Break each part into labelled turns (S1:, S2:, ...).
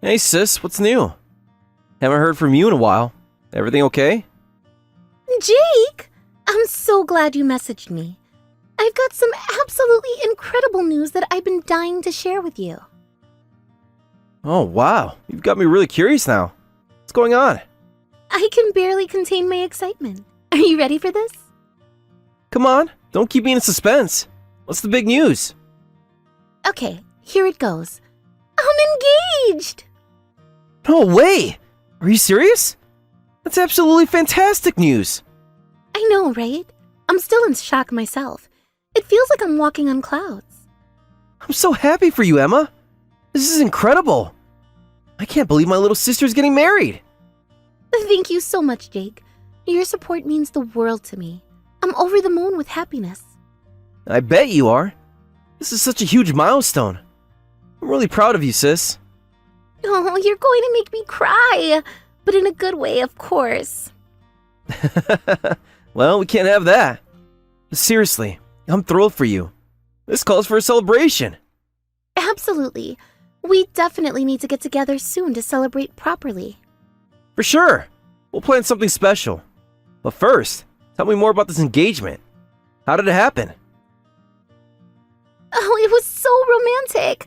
S1: Hey sis, what's new? Haven't heard from you in a while. Everything okay?
S2: Jake! I'm so glad you messaged me. I've got some absolutely incredible news that I've been dying to share with you.
S1: Oh wow, you've got me really curious now. What's going on?
S2: I can barely contain my excitement. Are you ready for this?
S1: Come on, don't keep me in suspense. What's the big news?
S2: Okay, here it goes. I'm engaged!
S1: No way! Are you serious? That's absolutely fantastic news.
S2: I know, right? I'm still in shock myself. It feels like I'm walking on clouds.
S1: I'm so happy for you, Emma. This is incredible. I can't believe my little sister's getting married.
S2: Thank you so much, Jake. Your support means the world to me. I'm over the moon with happiness.
S1: I bet you are. This is such a huge milestone. I'm really proud of you, sis.
S2: Oh, you're going to make me cry. But in a good way, of course.
S1: Well, we can't have that. Seriously, I'm thrilled for you. This calls for a celebration.
S2: Absolutely. We definitely need to get together soon to celebrate properly.
S1: For sure. We'll plan something special. But first, tell me more about this engagement. How did it happen?
S2: Oh, it was so romantic.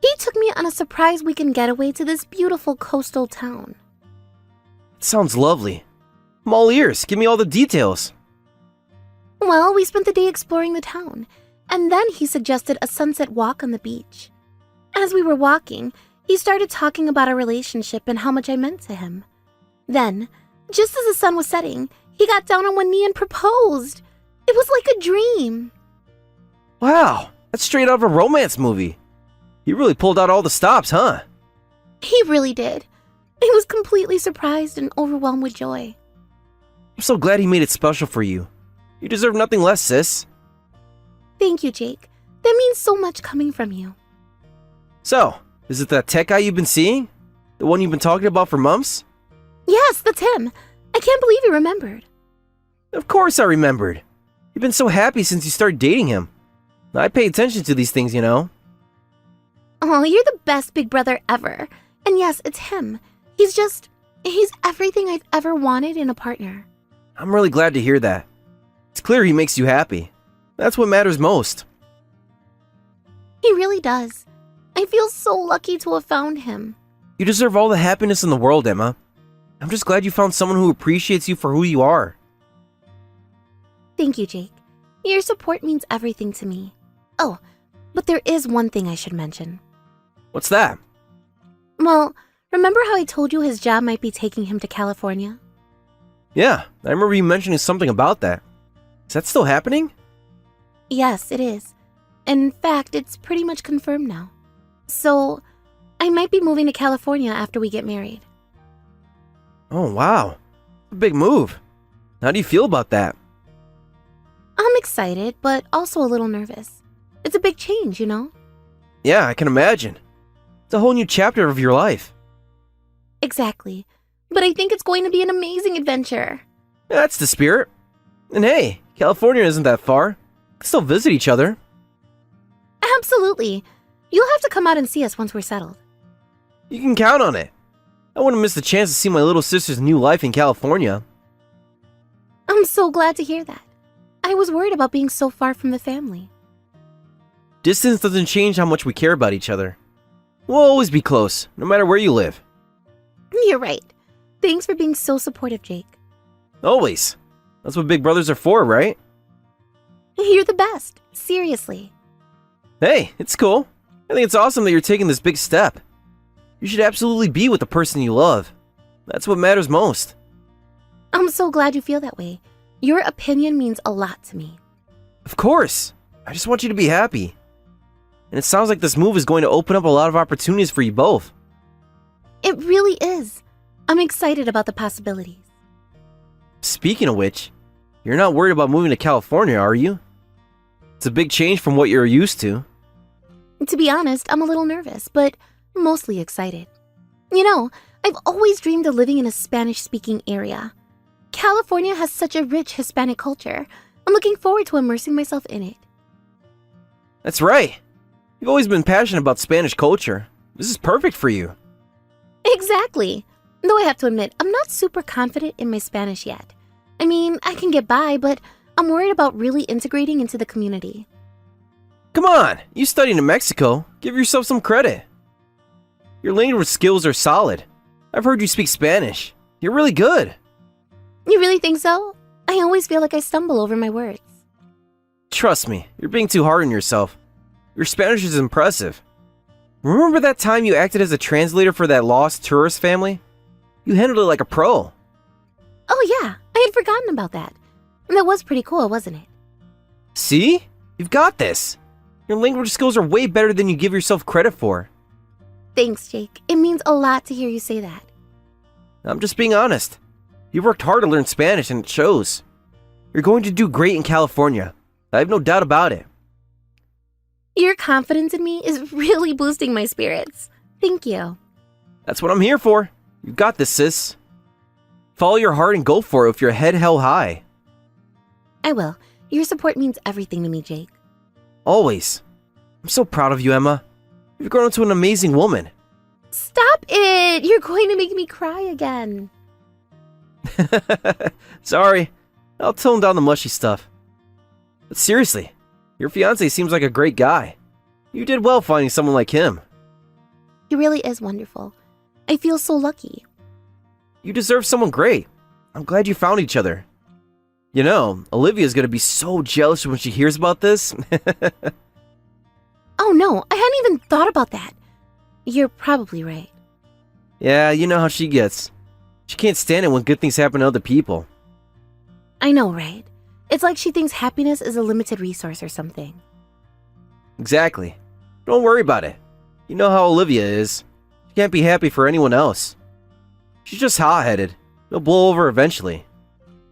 S2: He took me on a surprise weekend getaway to this beautiful coastal town.
S1: It sounds lovely. I'm all ears. Give me all the details.
S2: Well, we spent the day exploring the town, and then he suggested a sunset walk on the beach. As we were walking, he started talking about our relationship and how much I meant to him. Then, just as the sun was setting, he got down on one knee and proposed. It was like a dream.
S1: Wow, that's straight out of a romance movie. You really pulled out all the stops, huh?
S2: He really did. I was completely surprised and overwhelmed with joy.
S1: I'm so glad he made it special for you. You deserve nothing less, sis.
S2: Thank you, Jake. That means so much coming from you.
S1: So, is it that tech guy you've been seeing? The one you've been talking about for months?
S2: Yes, that's him. I can't believe you remembered.
S1: Of course I remembered. You've been so happy since you started dating him. I pay attention to these things, you know.
S2: Oh, you're the best big brother ever. And yes, it's him. He's everything I've ever wanted in a partner.
S1: I'm really glad to hear that. It's clear he makes you happy. That's what matters most.
S2: He really does. I feel so lucky to have found him.
S1: You deserve all the happiness in the world, Emma. I'm just glad you found someone who appreciates you for who you are.
S2: Thank you, Jake. Your support means everything to me. Oh, but there is one thing I should mention.
S1: What's that?
S2: Well, remember how I told you his job might be taking him to California?
S1: Yeah, I remember you mentioning something about that. Is that still happening?
S2: Yes, it is. In fact, it's pretty much confirmed now. So, I might be moving to California after we get married.
S1: Oh, wow. A big move. How do you feel about that?
S2: I'm excited, but also a little nervous. It's a big change, you know?
S1: Yeah, I can imagine. It's a whole new chapter of your life.
S2: Exactly. But I think it's going to be an amazing adventure.
S1: That's the spirit. And hey, California isn't that far. We can still visit each other.
S2: Absolutely. You'll have to come out and see us once we're settled.
S1: You can count on it. I wouldn't miss the chance to see my little sister's new life in California.
S2: I'm so glad to hear that. I was worried about being so far from the family.
S1: Distance doesn't change how much we care about each other. We'll always be close, no matter where you live.
S2: You're right. Thanks for being so supportive, Jake.
S1: Always. That's what big brothers are for, right?
S2: You're the best. Seriously.
S1: Hey, it's cool. I think it's awesome that you're taking this big step. You should absolutely be with the person you love. That's what matters most.
S2: I'm so glad you feel that way. Your opinion means a lot to me.
S1: Of course. I just want you to be happy. And it sounds like this move is going to open up a lot of opportunities for you both.
S2: It really is. I'm excited about the possibilities.
S1: Speaking of which, you're not worried about moving to California, are you? It's a big change from what you're used to.
S2: To be honest, I'm a little nervous, but mostly excited. You know, I've always dreamed of living in a Spanish-speaking area. California has such a rich Hispanic culture. I'm looking forward to immersing myself in it.
S1: That's right. You've always been passionate about Spanish culture. This is perfect for you.
S2: Exactly. Though I have to admit, I'm not super confident in my Spanish yet. I mean, I can get by, but I'm worried about really integrating into the community.
S1: Come on, you studied in Mexico. Give yourself some credit. Your language skills are solid. I've heard you speak Spanish. You're really good.
S2: You really think so? I always feel like I stumble over my words.
S1: Trust me, you're being too hard on yourself. Your Spanish is impressive. Remember that time you acted as a translator for that lost tourist family? You handled it like a pro.
S2: Oh yeah, I had forgotten about that. That was pretty cool, wasn't it?
S1: See? You've got this. Your language skills are way better than you give yourself credit for.
S2: Thanks, Jake. It means a lot to hear you say that.
S1: I'm just being honest. You've worked hard to learn Spanish and it shows. You're going to do great in California. I have no doubt about it.
S2: Your confidence in me is really boosting my spirits. Thank you.
S1: That's what I'm here for. You've got this, sis. Follow your heart and go for it with your head held high.
S2: I will. Your support means everything to me, Jake.
S1: Always. I'm so proud of you, Emma. You've grown into an amazing woman.
S2: Stop it! You're going to make me cry again.
S1: Sorry. I'll tone down the mushy stuff. But seriously, your fiancé seems like a great guy. You did well finding someone like him.
S2: He really is wonderful. I feel so lucky.
S1: You deserve someone great. I'm glad you found each other. You know, Olivia's gonna be so jealous when she hears about this.
S2: Oh no, I hadn't even thought about that. You're probably right.
S1: Yeah, you know how she gets. She can't stand it when good things happen to other people.
S2: I know, right? It's like she thinks happiness is a limited resource or something.
S1: Exactly. Don't worry about it. You know how Olivia is. She can't be happy for anyone else. She's just hot-headed. It'll blow over eventually.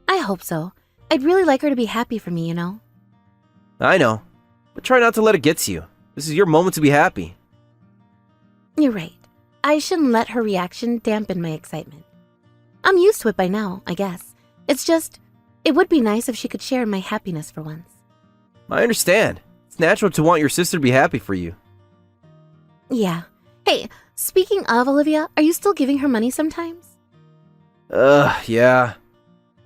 S2: I hope so. I'd really like her to be happy for me, you know?
S1: I know. But try not to let it get to you. This is your moment to be happy.
S2: You're right. I shouldn't let her reaction dampen my excitement. I'm used to it by now, I guess. It's just, it would be nice if she could share my happiness for once.
S1: I understand. It's natural to want your sister to be happy for you.
S2: Yeah. Hey, speaking of Olivia, are you still giving her money sometimes?
S1: Yeah.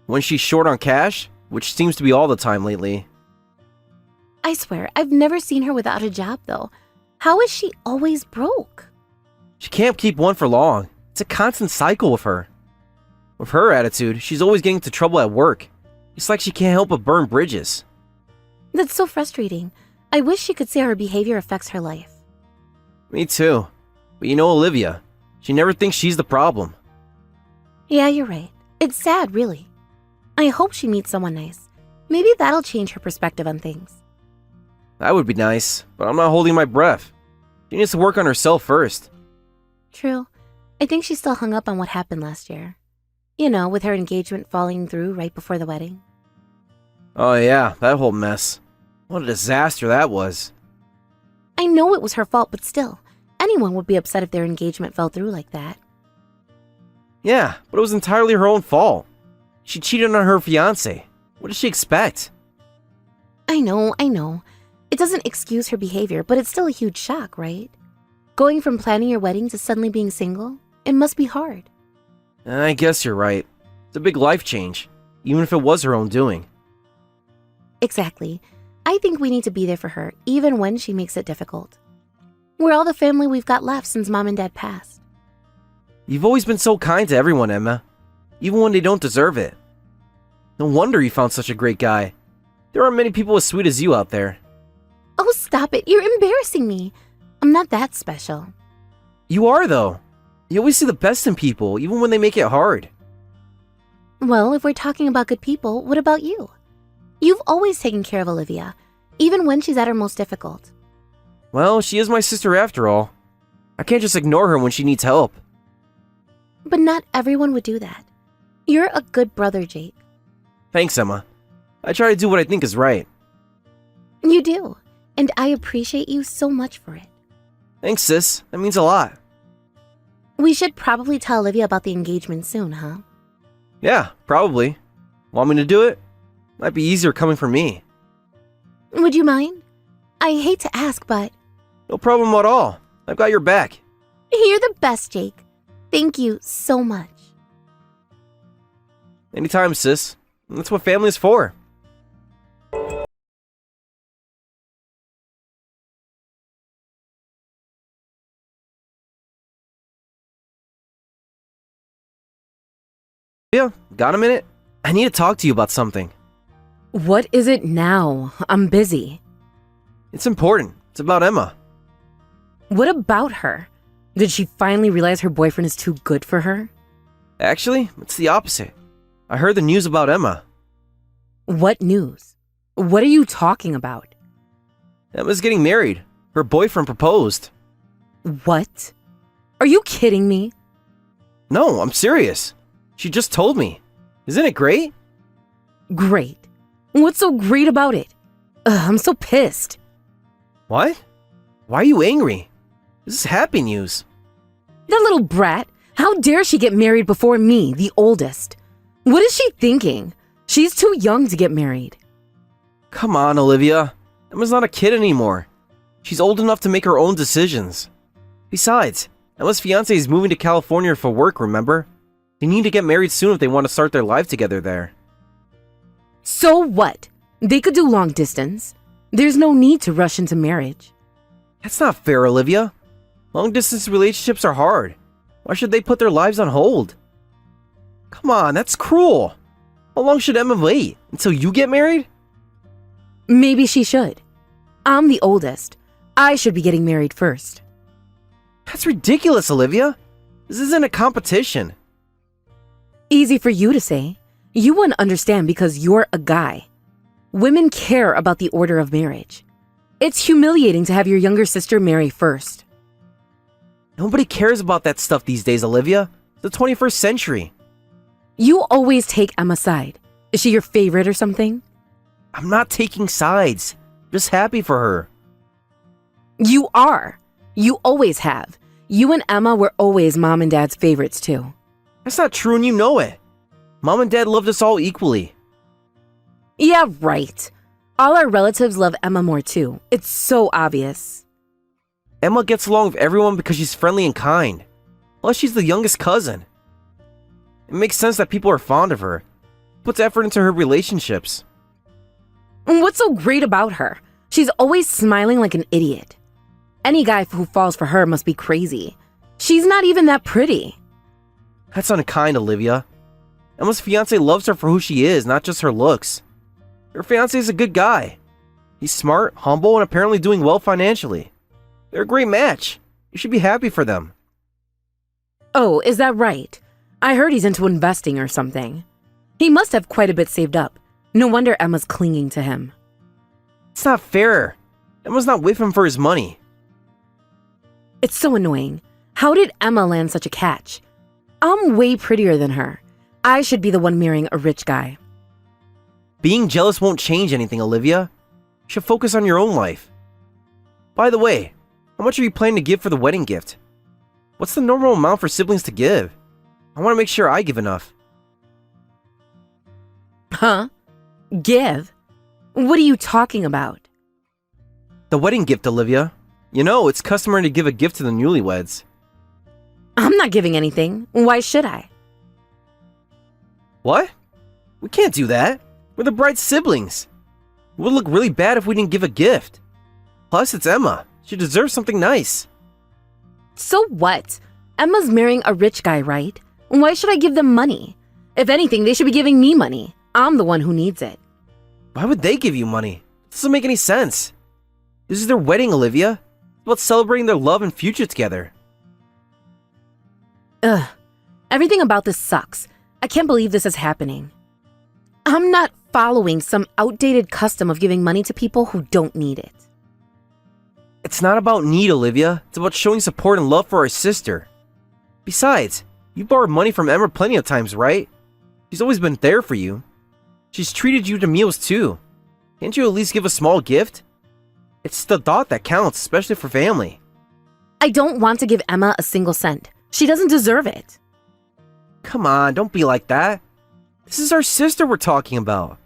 S1: When she's short on cash, which seems to be all the time lately.
S2: I swear, I've never seen her without a job, though. How is she always broke?
S1: She can't keep one for long. It's a constant cycle with her. With her attitude, she's always getting into trouble at work. It's like she can't help but burn bridges.
S2: That's so frustrating. I wish she could say her behavior affects her life.
S1: Me too. But you know Olivia. She never thinks she's the problem.
S2: Yeah, you're right. It's sad, really. I hope she meets someone nice. Maybe that'll change her perspective on things.
S1: That would be nice, but I'm not holding my breath. She needs to work on herself first.
S2: True. I think she's still hung up on what happened last year. You know, with her engagement falling through right before the wedding.
S1: Oh yeah, that whole mess. What a disaster that was.
S2: I know it was her fault, but still, anyone would be upset if their engagement fell through like that.
S1: Yeah, but it was entirely her own fault. She cheated on her fiancé. What did she expect?
S2: I know. It doesn't excuse her behavior, but it's still a huge shock, right? Going from planning your wedding to suddenly being single, it must be hard.
S1: I guess you're right. It's a big life change, even if it was her own doing.
S2: Exactly. I think we need to be there for her, even when she makes it difficult. We're all the family we've got left since Mom and Dad passed.
S1: You've always been so kind to everyone, Emma. Even when they don't deserve it. No wonder you found such a great guy. There aren't many people as sweet as you out there.
S2: Oh, stop it. You're embarrassing me. I'm not that special.
S1: You are, though. You always see the best in people, even when they make it hard.
S2: Well, if we're talking about good people, what about you? You've always taken care of Olivia, even when she's at her most difficult.
S1: Well, she is my sister after all. I can't just ignore her when she needs help.
S2: But not everyone would do that. You're a good brother, Jake.
S1: Thanks, Emma. I try to do what I think is right.
S2: You do, and I appreciate you so much for it.
S1: Thanks, sis. That means a lot.
S2: We should probably tell Olivia about the engagement soon, huh?
S1: Yeah, probably. Want me to do it? Might be easier coming from me.
S2: Would you mind? I hate to ask, but...
S1: No problem at all. I've got your back.
S2: You're the best, Jake. Thank you so much.
S1: Anytime, sis. That's what family is for. Yeah, got a minute? I need to talk to you about something.
S3: What is it now? I'm busy.
S1: It's important. It's about Emma.
S3: What about her? Did she finally realize her boyfriend is too good for her?
S1: Actually, it's the opposite. I heard the news about Emma.
S3: What news? What are you talking about?
S1: Emma's getting married. Her boyfriend proposed.
S3: What? Are you kidding me?
S1: No, I'm serious. She just told me. Isn't it great?
S3: Great. What's so great about it? I'm so pissed.
S1: What? Why are you angry? This is happy news.
S3: That little brat. How dare she get married before me, the oldest? What is she thinking? She's too young to get married.
S1: Come on, Olivia. Emma's not a kid anymore. She's old enough to make her own decisions. Besides, Emma's fiancé is moving to California for work, remember? They need to get married soon if they want to start their life together there.
S3: So what? They could do long distance. There's no need to rush into marriage.
S1: That's not fair, Olivia. Long distance relationships are hard. Why should they put their lives on hold? Come on, that's cruel. How long should Emma wait? Until you get married?
S3: Maybe she should. I'm the oldest. I should be getting married first.
S1: That's ridiculous, Olivia. This isn't a competition.
S3: Easy for you to say. You wouldn't understand because you're a guy. Women care about the order of marriage. It's humiliating to have your younger sister marry first.
S1: Nobody cares about that stuff these days, Olivia. It's the 21st century.
S3: You always take Emma's side. Is she your favorite or something?
S1: I'm not taking sides. Just happy for her.
S3: You are. You always have. You and Emma were always mom and dad's favorites too.
S1: That's not true and you know it. Mom and dad loved us all equally.
S3: Yeah, right. All our relatives love Emma more too. It's so obvious.
S1: Emma gets along with everyone because she's friendly and kind. Plus, she's the youngest cousin. It makes sense that people are fond of her. Puts effort into her relationships.
S3: What's so great about her? She's always smiling like an idiot. Any guy who falls for her must be crazy. She's not even that pretty.
S1: That's unkind, Olivia. Emma's fiancé loves her for who she is, not just her looks. Her fiancé is a good guy. He's smart, humble, and apparently doing well financially. They're a great match. You should be happy for them.
S3: Oh, is that right? I heard he's into investing or something. He must have quite a bit saved up. No wonder Emma's clinging to him.
S1: It's not fair. Emma's not with him for his money.
S3: It's so annoying. How did Emma land such a catch? I'm way prettier than her. I should be the one marrying a rich guy.
S1: Being jealous won't change anything, Olivia. You should focus on your own life. By the way, how much are you planning to give for the wedding gift? What's the normal amount for siblings to give? I want to make sure I give enough.
S3: Huh? Give? What are you talking about?
S1: The wedding gift, Olivia. You know, it's customary to give a gift to the newlyweds.
S3: I'm not giving anything. Why should I?
S1: What? We can't do that. We're the bride's siblings. It would look really bad if we didn't give a gift. Plus, it's Emma. She deserves something nice.
S3: So what? Emma's marrying a rich guy, right? Why should I give them money? If anything, they should be giving me money. I'm the one who needs it.
S1: Why would they give you money? It doesn't make any sense. This is their wedding, Olivia. It's about celebrating their love and future together.
S3: Ugh. Everything about this sucks. I can't believe this is happening. I'm not following some outdated custom of giving money to people who don't need it.
S1: It's not about need, Olivia. It's about showing support and love for our sister. Besides, you borrowed money from Emma plenty of times, right? She's always been there for you. She's treated you to meals too. Can't you at least give a small gift? It's the thought that counts, especially for family.
S3: I don't want to give Emma a single cent. She doesn't deserve it.
S1: Come on, don't be like that. This is our sister we're talking about.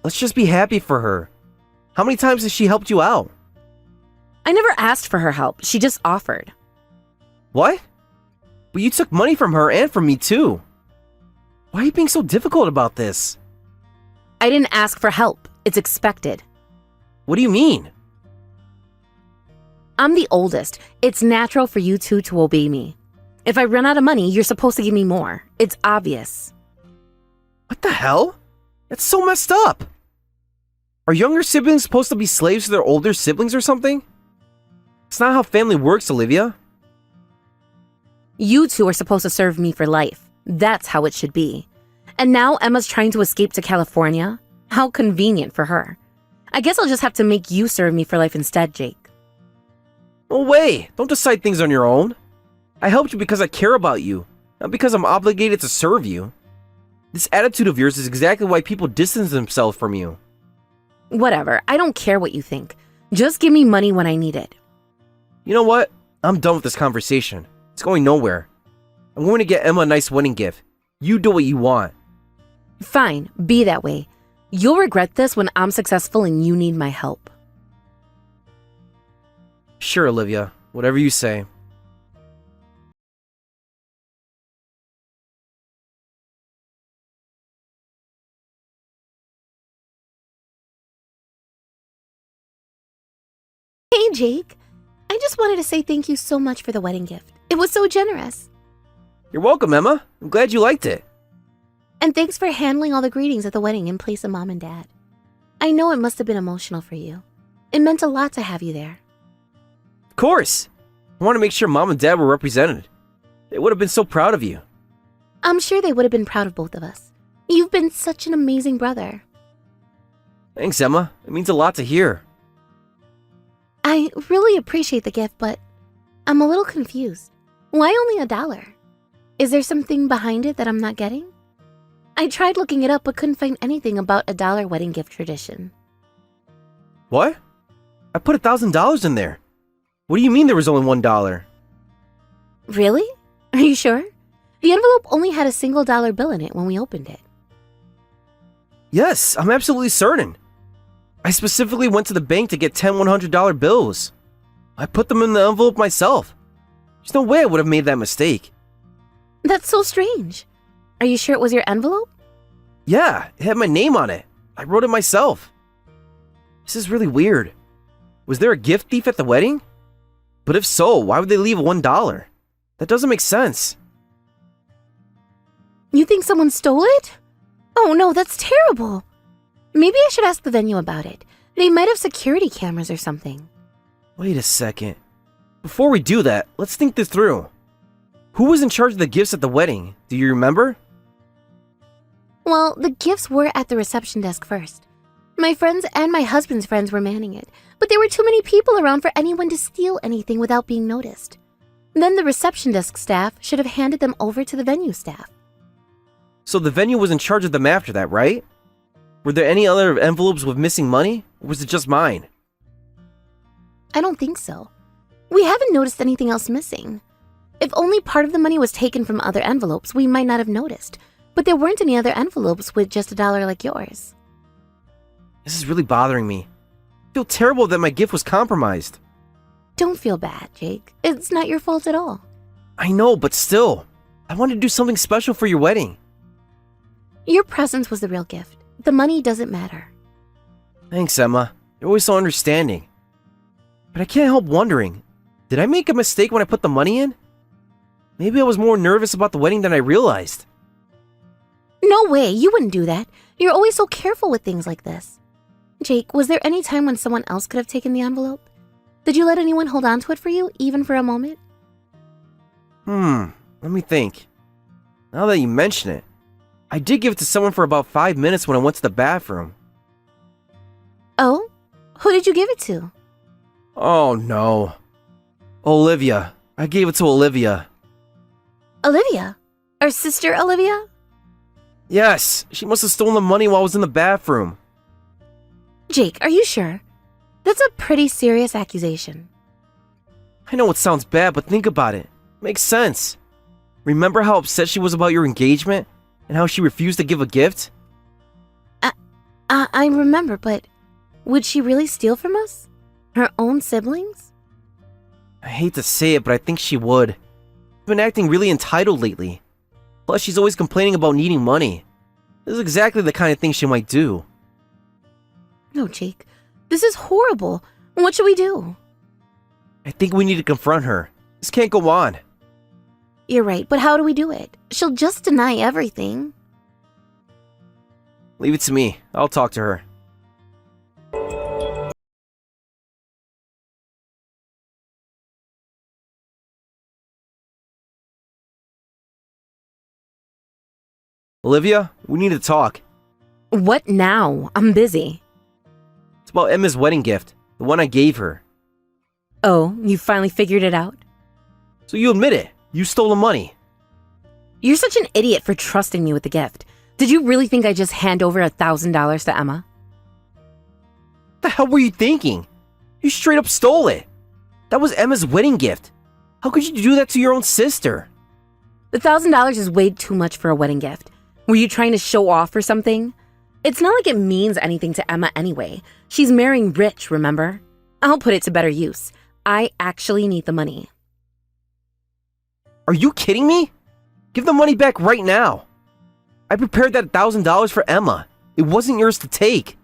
S1: Let's just be happy for her. How many times has she helped you out?
S3: I never asked for her help. She just offered.
S1: What? But you took money from her and from me too. Why are you being so difficult about this?
S3: I didn't ask for help. It's expected.
S1: What do you mean?
S3: I'm the oldest. It's natural for you two to obey me. If I run out of money, you're supposed to give me more. It's obvious.
S1: What the hell? That's so messed up. Are younger siblings supposed to be slaves to their older siblings or something? It's not how family works, Olivia.
S3: You two are supposed to serve me for life. That's how it should be. And now Emma's trying to escape to California? How convenient for her. I guess I'll just have to make you serve me for life instead, Jake.
S1: No way! Don't decide things on your own. I helped you because I care about you, not because I'm obligated to serve you. This attitude of yours is exactly why people distance themselves from you.
S3: Whatever, I don't care what you think. Just give me money when I need it.
S1: You know what? I'm done with this conversation. It's going nowhere. I'm going to get Emma a nice wedding gift. You do what you want.
S3: Fine, be that way. You'll regret this when I'm successful and you need my help.
S1: Sure, Olivia. Whatever you say.
S2: Hey, Jake. I just wanted to say thank you so much for the wedding gift. It was so generous.
S1: You're welcome, Emma. I'm glad you liked it.
S2: And thanks for handling all the greetings at the wedding in place of Mom and Dad. I know it must have been emotional for you. It meant a lot to have you there.
S1: Of course. I want to make sure Mom and Dad were represented. They would have been so proud of you.
S2: I'm sure they would have been proud of both of us. You've been such an amazing brother.
S1: Thanks, Emma. It means a lot to hear.
S2: I really appreciate the gift, but I'm a little confused. Why only $1? Is there something behind it that I'm not getting? I tried looking it up but couldn't find anything about $1 wedding gift tradition.
S1: What? I put $1,000 in there. What do you mean there was only $1?
S2: Really? Are you sure? The envelope only had a single dollar bill in it when we opened it.
S1: Yes, I'm absolutely certain. I specifically went to the bank to get 10 $100 bills. I put them in the envelope myself. There's no way I would have made that mistake.
S2: That's so strange. Are you sure it was your envelope?
S1: Yeah, it had my name on it. I wrote it myself. This is really weird. Was there a gift thief at the wedding? But if so, why would they leave $1? That doesn't make sense.
S2: You think someone stole it? Oh no, that's terrible. Maybe I should ask the venue about it. They might have security cameras or something.
S1: Wait a second. Before we do that, let's think this through. Who was in charge of the gifts at the wedding? Do you remember?
S2: Well, the gifts were at the reception desk first. My friends and my husband's friends were manning it, but there were too many people around for anyone to steal anything without being noticed. Then the reception desk staff should have handed them over to the venue staff.
S1: So the venue was in charge of them after that, right? Were there any other envelopes with missing money, or was it just mine?
S2: I don't think so. We haven't noticed anything else missing. If only part of the money was taken from other envelopes, we might not have noticed. But there weren't any other envelopes with just $1 like yours.
S1: This is really bothering me. I feel terrible that my gift was compromised.
S2: Don't feel bad, Jake. It's not your fault at all.
S1: I know, but still. I wanted to do something special for your wedding.
S2: Your presence was the real gift. The money doesn't matter.
S1: Thanks, Emma. You're always so understanding. But I can't help wondering, did I make a mistake when I put the money in? Maybe I was more nervous about the wedding than I realized.
S2: No way, you wouldn't do that. You're always so careful with things like this. Jake, was there any time when someone else could have taken the envelope? Did you let anyone hold on to it for you, even for a moment?
S1: Let me think. Now that you mention it, I did give it to someone for about 5 minutes when I went to the bathroom.
S2: Oh? Who did you give it to?
S1: Oh no. Olivia. I gave it to Olivia.
S2: Olivia? Our sister Olivia?
S1: Yes, she must have stolen the money while I was in the bathroom.
S2: Jake, are you sure? That's a pretty serious accusation.
S1: I know it sounds bad, but think about it. Makes sense. Remember how upset she was about your engagement? And how she refused to give a gift?
S2: I remember, but would she really steal from us? Her own siblings?
S1: I hate to say it, but I think she would. She's been acting really entitled lately. Plus, she's always complaining about needing money. This is exactly the kind of thing she might do.
S2: No, Jake. This is horrible. What should we do?
S1: I think we need to confront her. This can't go on.
S2: You're right, but how do we do it? She'll just deny everything.
S1: Leave it to me. I'll talk to her. Olivia, we need to talk.
S3: What now? I'm busy.
S1: It's about Emma's wedding gift, the one I gave her.
S3: Oh, you finally figured it out?
S1: So you admit it. You stole the money.
S3: You're such an idiot for trusting me with the gift. Did you really think I'd just hand over $1,000 to Emma?
S1: What the hell were you thinking? You straight up stole it. That was Emma's wedding gift. How could you do that to your own sister?
S3: The $1,000 is way too much for a wedding gift. Were you trying to show off or something? It's not like it means anything to Emma anyway. She's marrying rich, remember? I'll put it to better use. I actually need the money.
S1: Are you kidding me? Give the money back right now. I prepared that $1,000 for Emma. It wasn't yours to take.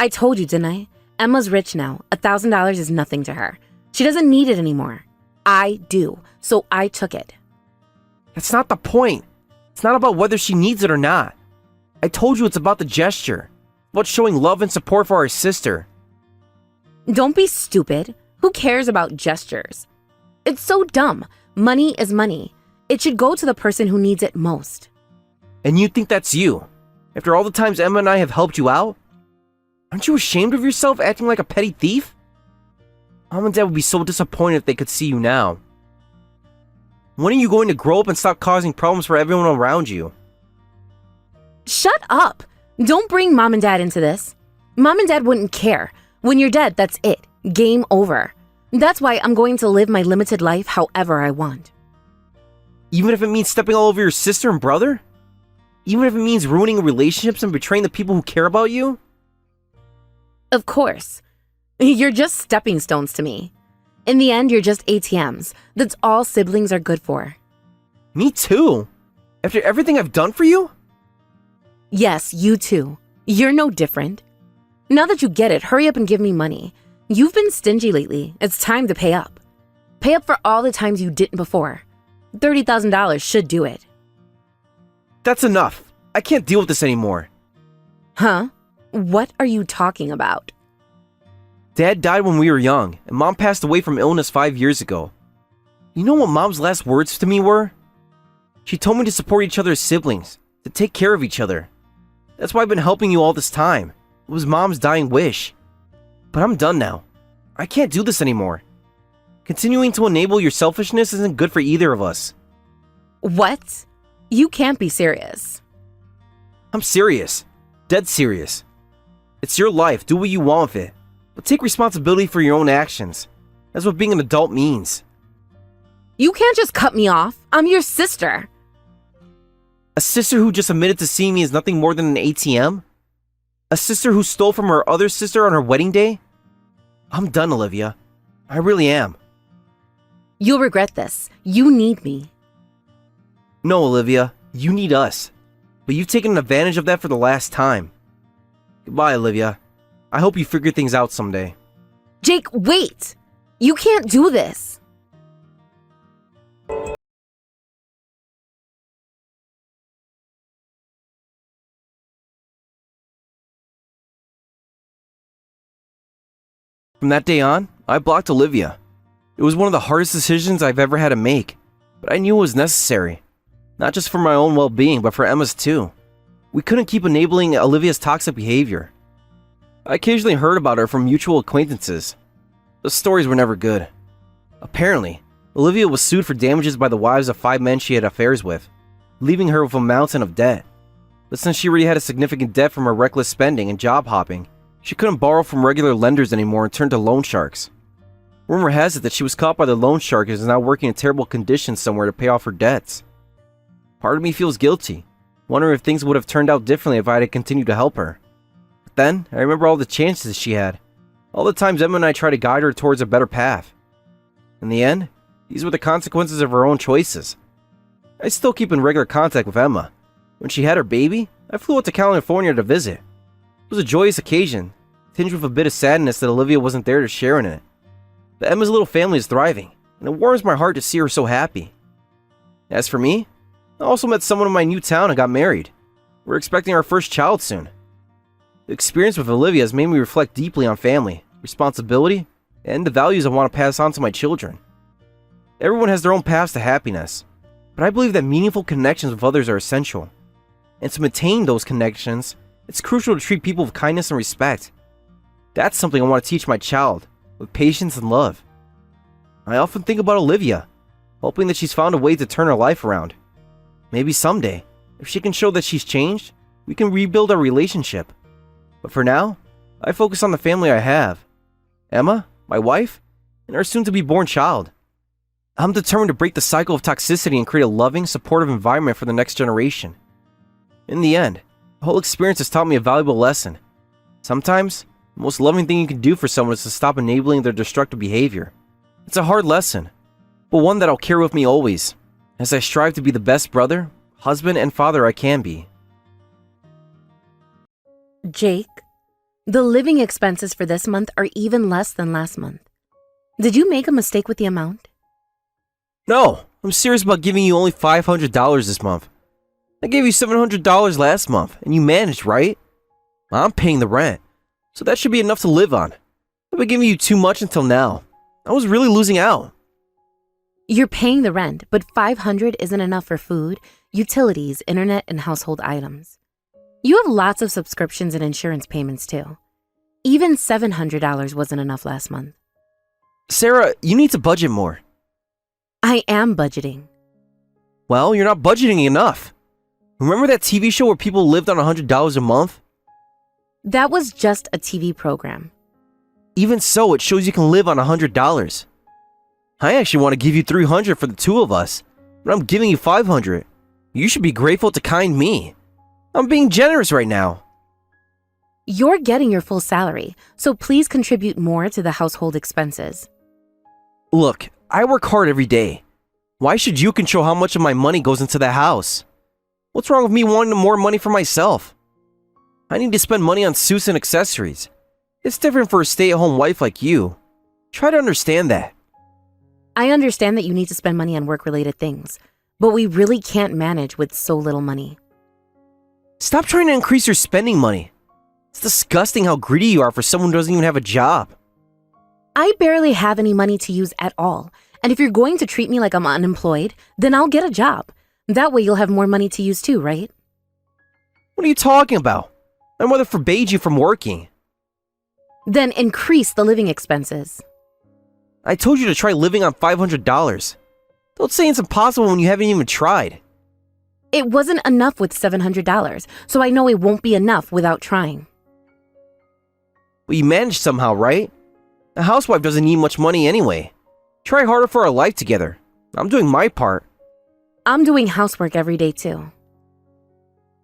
S3: I told you, didn't I? Emma's rich now. $1,000 is nothing to her. She doesn't need it anymore. I do, so I took it.
S1: That's not the point. It's not about whether she needs it or not. I told you it's about the gesture. About showing love and support for our sister.
S3: Don't be stupid. Who cares about gestures? It's so dumb. Money is money. It should go to the person who needs it most.
S1: And you think that's you? After all the times Emma and I have helped you out? Aren't you ashamed of yourself acting like a petty thief? Mom and Dad would be so disappointed if they could see you now. When are you going to grow up and stop causing problems for everyone around you?
S3: Shut up! Don't bring Mom and Dad into this. Mom and Dad wouldn't care. When you're dead, that's it. Game over. That's why I'm going to live my limited life however I want.
S1: Even if it means stepping all over your sister and brother? Even if it means ruining relationships and betraying the people who care about you?
S3: Of course. You're just stepping stones to me. In the end, you're just ATMs. That's all siblings are good for.
S1: Me too? After everything I've done for you?
S3: Yes, you too. You're no different. Now that you get it, hurry up and give me money. You've been stingy lately. It's time to pay up. Pay up for all the times you didn't before. $30,000 should do it.
S1: That's enough. I can't deal with this anymore.
S3: Huh? What are you talking about?
S1: Dad died when we were young, and Mom passed away from illness 5 years ago. You know what Mom's last words to me were? She told me to support each other as siblings, to take care of each other. That's why I've been helping you all this time. It was Mom's dying wish. But I'm done now. I can't do this anymore. Continuing to enable your selfishness isn't good for either of us.
S3: What? You can't be serious.
S1: I'm serious. Dead serious. It's your life, do what you want with it. But take responsibility for your own actions. That's what being an adult means.
S3: You can't just cut me off. I'm your sister.
S1: A sister who just admitted to seeing me as nothing more than an ATM? A sister who stole from her other sister on her wedding day? I'm done, Olivia. I really am.
S3: You'll regret this. You need me.
S1: No, Olivia. You need us. But you've taken advantage of that for the last time. Goodbye, Olivia. I hope you figure things out someday.
S3: Jake, wait! You can't do this.
S1: From that day on, I blocked Olivia. It was one of the hardest decisions I've ever had to make, but I knew it was necessary. Not just for my own well-being, but for Emma's too. We couldn't keep enabling Olivia's toxic behavior. I occasionally heard about her from mutual acquaintances. The stories were never good. Apparently, Olivia was sued for damages by the wives of 5 men she had affairs with, leaving her with a mountain of debt. But since she already had a significant debt from her reckless spending and job hopping, she couldn't borrow from regular lenders anymore and turned to loan sharks. Rumor has it that she was caught by the loan shark and is now working in terrible conditions somewhere to pay off her debts. Part of me feels guilty, wondering if things would have turned out differently if I had continued to help her. But then, I remember all the chances she had, all the times Emma and I tried to guide her towards a better path. In the end, These were the consequences of her own choices. I still keep in regular contact with Emma. When she had her baby, I flew out to California to visit. It was a joyous occasion, tinged with a bit of sadness that Olivia wasn't there to share in it. But Emma's little family is thriving, and it warms my heart to see her so happy. As for me, I also met someone in my new town and got married. We're expecting our first child soon. The experience with Olivia has made me reflect deeply on family, responsibility, and the values I want to pass on to my children. Everyone has their own paths to happiness, but I believe that meaningful connections with others are essential. And to maintain those connections, it's crucial to treat people with kindness and respect. That's something I want to teach my child, with patience and love. I often think about Olivia, hoping that she's found a way to turn her life around. Maybe someday, if she can show that she's changed, we can rebuild our relationship. But for now, I focus on the family I have. Emma, my wife, and our soon-to-be-born child. I'm determined to break the cycle of toxicity and create a loving, supportive environment for the next generation. In the end, the whole experience has taught me a valuable lesson. Sometimes, the most loving thing you can do for someone is to stop enabling their destructive behavior. It's a hard lesson, but one that I'll carry with me always, as I strive to be the best brother, husband, and father I can be.
S3: Jake, the living expenses for this month are even less than last month. Did you make a mistake with the amount?
S1: No, I'm serious about giving you only $500 this month. I gave you $700 last month, and you managed, right? I'm paying the rent, so that should be enough to live on. I've been giving you too much until now. I was really losing out.
S3: You're paying the rent, but $500 isn't enough for food, utilities, internet, and household items. You have lots of subscriptions and insurance payments too. Even $700 wasn't enough last month.
S1: Sarah, you need to budget more.
S3: I am budgeting.
S1: Well, you're not budgeting enough. Remember that TV show where people lived on $100 a month?
S3: That was just a TV program.
S1: Even so, it shows you can live on $100. I actually want to give you $300 for the two of us, but I'm giving you $500. You should be grateful to kind me. I'm being generous right now.
S3: You're getting your full salary, so please contribute more to the household expenses.
S1: Look, I work hard every day. Why should you control how much of my money goes into the house? What's wrong with me wanting more money for myself? I need to spend money on suits and accessories. It's different for a stay-at-home wife like you. Try to understand that.
S3: I understand that you need to spend money on work-related things, but we really can't manage with so little money.
S1: Stop trying to increase your spending money. It's disgusting how greedy you are for someone who doesn't even have a job.
S3: I barely have any money to use at all, and if you're going to treat me like I'm unemployed, then I'll get a job. That way you'll have more money to use too, right?
S1: What are you talking about? My mother forbade you from working.
S3: Then increase the living expenses.
S1: I told you to try living on $500. Don't say it's impossible when you haven't even tried.
S3: It wasn't enough with $700, so I know it won't be enough without trying.
S1: But you managed somehow, right? A housewife doesn't need much money anyway. Try harder for our life together. I'm doing my part.
S3: I'm doing housework every day too.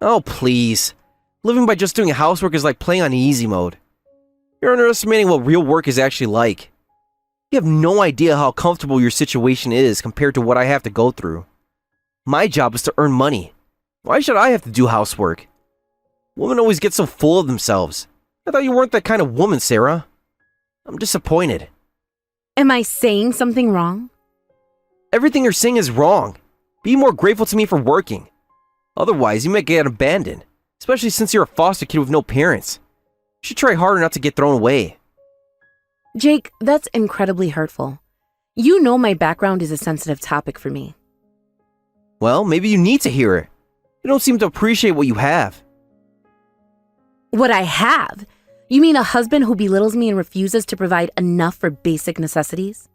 S1: Oh, please. Living by just doing housework is like playing on easy mode. You're underestimating what real work is actually like. You have no idea how comfortable your situation is compared to what I have to go through. My job is to earn money. Why should I have to do housework? Women always get so full of themselves. I thought you weren't that kind of woman, Sarah. I'm disappointed.
S3: Am I saying something wrong?
S1: Everything you're saying is wrong. Be more grateful to me for working. Otherwise, you might get abandoned, especially since you're a foster kid with no parents. You should try harder not to get thrown away.
S3: Jake, that's incredibly hurtful. You know my background is a sensitive topic for me.
S1: Well, maybe you need to hear it. You don't seem to appreciate what you have.
S3: What I have? You mean a husband who belittles me and refuses to provide enough for basic necessities?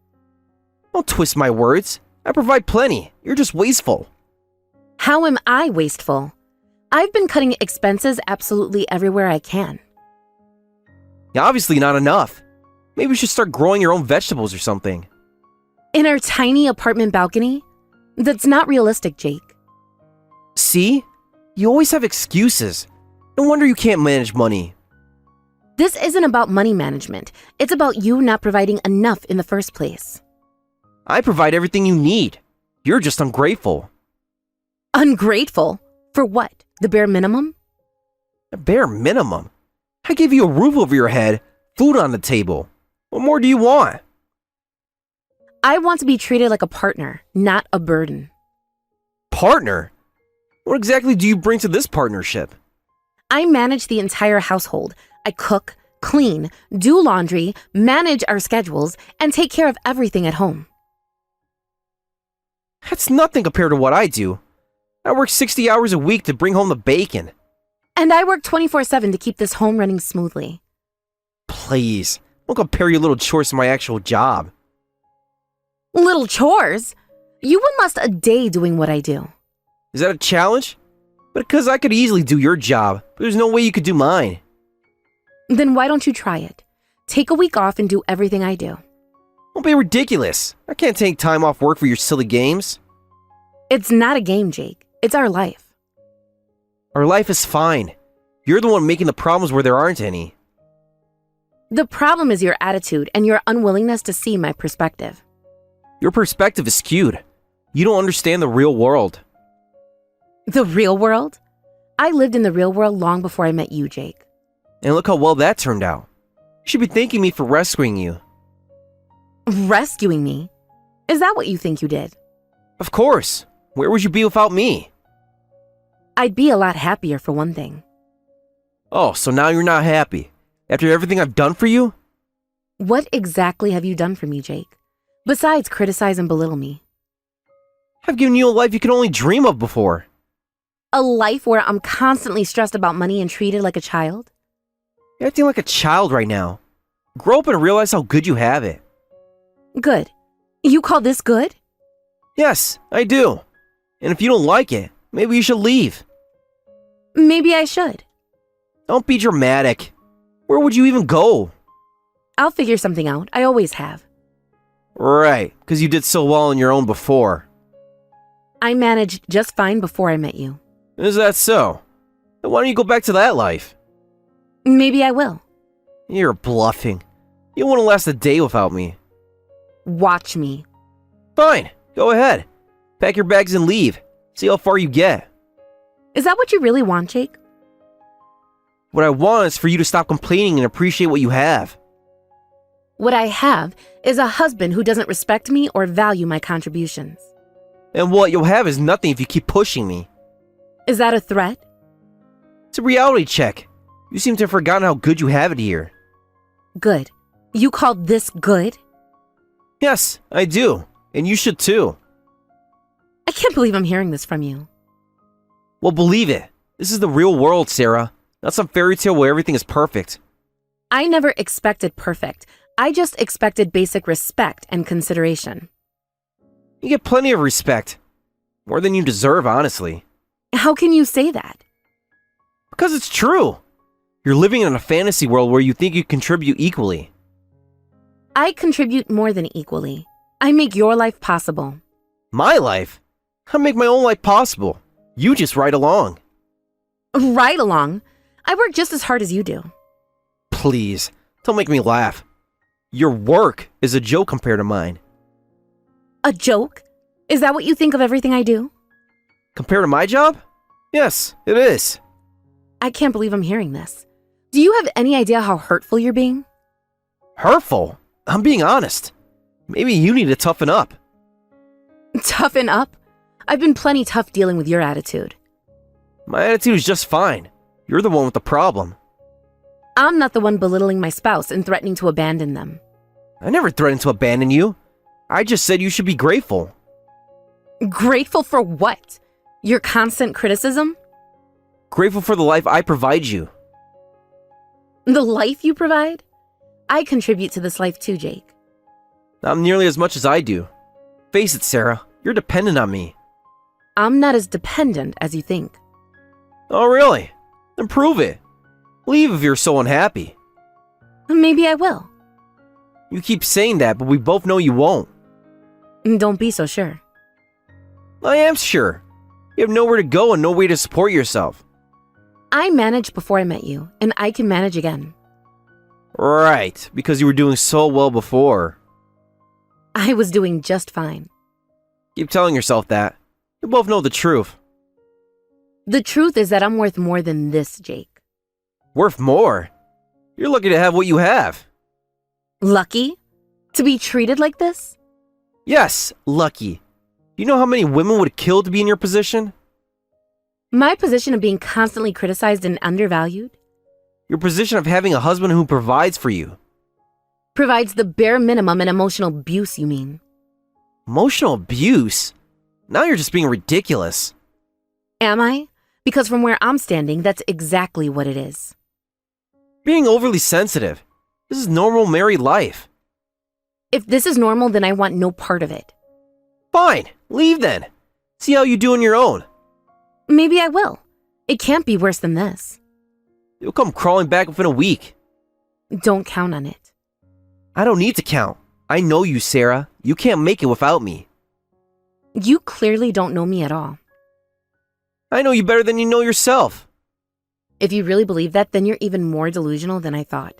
S1: Don't twist my words. I provide plenty. You're just wasteful.
S3: How am I wasteful? I've been cutting expenses absolutely everywhere I can.
S1: Obviously not enough. Maybe you should start growing your own vegetables or something.
S3: In our tiny apartment balcony? That's not realistic, Jake.
S1: See? You always have excuses. No wonder you can't manage money.
S3: This isn't about money management. It's about you not providing enough in the first place.
S1: I provide everything you need. You're just ungrateful.
S3: Ungrateful? For what? The bare minimum?
S1: The bare minimum? I gave you a roof over your head, food on the table. What more do you want?
S3: I want to be treated like a partner, not a burden.
S1: Partner? What exactly do you bring to this partnership?
S3: I manage the entire household. I cook, clean, do laundry, manage our schedules, and take care of everything at home.
S1: That's nothing compared to what I do. I work 60 hours a week to bring home the bacon.
S3: And I work 24/7 to keep this home running smoothly.
S1: Please, don't compare your little chores to my actual job.
S3: Little chores? You wouldn't last a day doing what I do.
S1: Is that a challenge? Because I could easily do your job, but there's no way you could do mine.
S3: Then why don't you try it? Take a week off and do everything I do.
S1: Don't be ridiculous. I can't take time off work for your silly games.
S3: It's not a game, Jake. It's our life.
S1: Our life is fine. You're the one making the problems where there aren't any.
S3: The problem is your attitude and your unwillingness to see my perspective.
S1: Your perspective is skewed. You don't understand the real world.
S3: The real world? I lived in the real world long before I met you, Jake.
S1: And look how well that turned out. You should be thanking me for rescuing you.
S3: Rescuing me? Is that what you think you did?
S1: Of course. Where would you be without me?
S3: I'd be a lot happier for one thing.
S1: Oh, so now you're not happy? After everything I've done for you?
S3: What exactly have you done for me, Jake? Besides criticize and belittle me.
S1: I've given you a life you could only dream of before.
S3: A life where I'm constantly stressed about money and treated like a child?
S1: You're acting like a child right now. Grow up and realize how good you have it.
S3: Good. You call this good?
S1: Yes, I do. And if you don't like it, maybe you should leave.
S3: Maybe I should.
S1: Don't be dramatic. Where would you even go?
S3: I'll figure something out. I always have.
S1: Right, because you did so well on your own before.
S3: I managed just fine before I met you.
S1: Is that so? Then why don't you go back to that life?
S3: Maybe I will.
S1: You're bluffing. You wouldn't last a day without me.
S3: Watch me.
S1: Fine, go ahead. Pack your bags and leave. See how far you get.
S3: Is that what you really want, Jake?
S1: What I want is for you to stop complaining and appreciate what you have.
S3: What I have is a husband who doesn't respect me or value my contributions.
S1: And what you'll have is nothing if you keep pushing me.
S3: Is that a threat?
S1: It's a reality check. You seem to have forgotten how good you have it here.
S3: Good. You call this good?
S1: Yes, I do. And you should too.
S3: I can't believe I'm hearing this from you.
S1: Well, believe it. This is the real world, Sarah. Not some fairy tale where everything is perfect.
S3: I never expected perfect. I just expected basic respect and consideration.
S1: You get plenty of respect. More than you deserve, honestly.
S3: How can you say that?
S1: Because it's true. You're living in a fantasy world where you think you contribute equally.
S3: I contribute more than equally. I make your life possible.
S1: My life? I make my own life possible. You just ride along.
S3: Right along. I work just as hard as you do.
S1: Please, don't make me laugh. Your work is a joke compared to mine.
S3: A joke? Is that what you think of everything I do?
S1: Compared to my job? Yes, it is.
S3: I can't believe I'm hearing this. Do you have any idea how hurtful you're being?
S1: Hurtful? I'm being honest. Maybe you need to toughen up.
S3: Toughen up? I've been plenty tough dealing with your attitude.
S1: My attitude is just fine. You're the one with the problem.
S3: I'm not the one belittling my spouse and threatening to abandon them.
S1: I never threatened to abandon you. I just said you should be grateful.
S3: Grateful for what? Your constant criticism?
S1: Grateful for the life I provide you.
S3: The life you provide? I contribute to this life too, Jake.
S1: Not nearly as much as I do. Face it, Sarah, you're dependent on me.
S3: I'm not as dependent as you think.
S1: Oh, really? Then prove it. Leave if you're so unhappy.
S3: Maybe I will.
S1: You keep saying that, but we both know you won't.
S3: Don't be so sure.
S1: I am sure. You have nowhere to go and no way to support yourself.
S3: I managed before I met you, and I can manage again.
S1: Right, because you were doing so well before.
S3: I was doing just fine.
S1: Keep telling yourself that. You both know the truth.
S3: The truth is that I'm worth more than this, Jake.
S1: Worth more? You're lucky to have what you have.
S3: Lucky? To be treated like this?
S1: Yes, lucky. You know how many women would kill to be in your position?
S3: My position of being constantly criticized and undervalued?
S1: Your position of having a husband who provides for you.
S3: Provides the bare minimum in emotional abuse, you mean?
S1: Emotional abuse? Now you're just being ridiculous.
S3: Am I? Because from where I'm standing, that's exactly what it is.
S1: Being overly sensitive. This is normal married life.
S3: If this is normal, then I want no part of it.
S1: Fine, leave then. See how you do on your own.
S3: Maybe I will. It can't be worse than this.
S1: You'll come crawling back within a week.
S3: Don't count on it.
S1: I don't need to count. I know you, Sarah. You can't make it without me.
S3: You clearly don't know me at all.
S1: I know you better than you know yourself.
S3: If you really believe that, then you're even more delusional than I thought.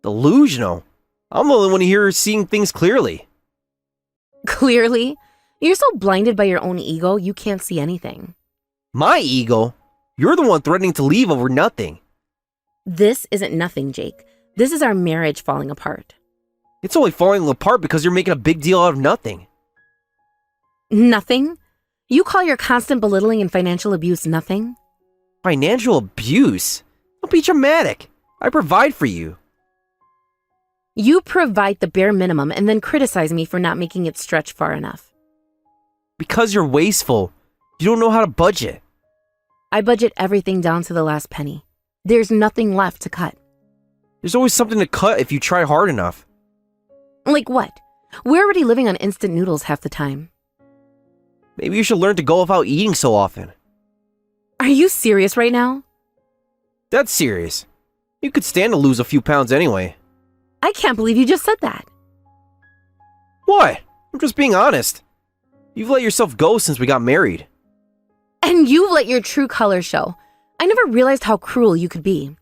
S1: Delusional? I'm the only one here seeing things clearly.
S3: Clearly? You're so blinded by your own ego, you can't see anything.
S1: My ego? You're the one threatening to leave over nothing.
S3: This isn't nothing, Jake. This is our marriage falling apart.
S1: It's only falling apart because you're making a big deal out of nothing.
S3: Nothing? You call your constant belittling and financial abuse nothing?
S1: Financial abuse? Don't be dramatic. I provide for you.
S3: You provide the bare minimum and then criticize me for not making it stretch far enough.
S1: Because you're wasteful. You don't know how to budget.
S3: I budget everything down to the last penny. There's nothing left to cut.
S1: There's always something to cut if you try hard enough.
S3: Like what? We're already living on instant noodles half the time.
S1: Maybe you should learn to go without eating so often.
S3: Are you serious right now?
S1: That's serious. You could stand to lose a few pounds anyway.
S3: I can't believe you just said that.
S1: What? I'm just being honest. You've let yourself go since we got married.
S3: And you've let your true colors show. I never realized how cruel you could be.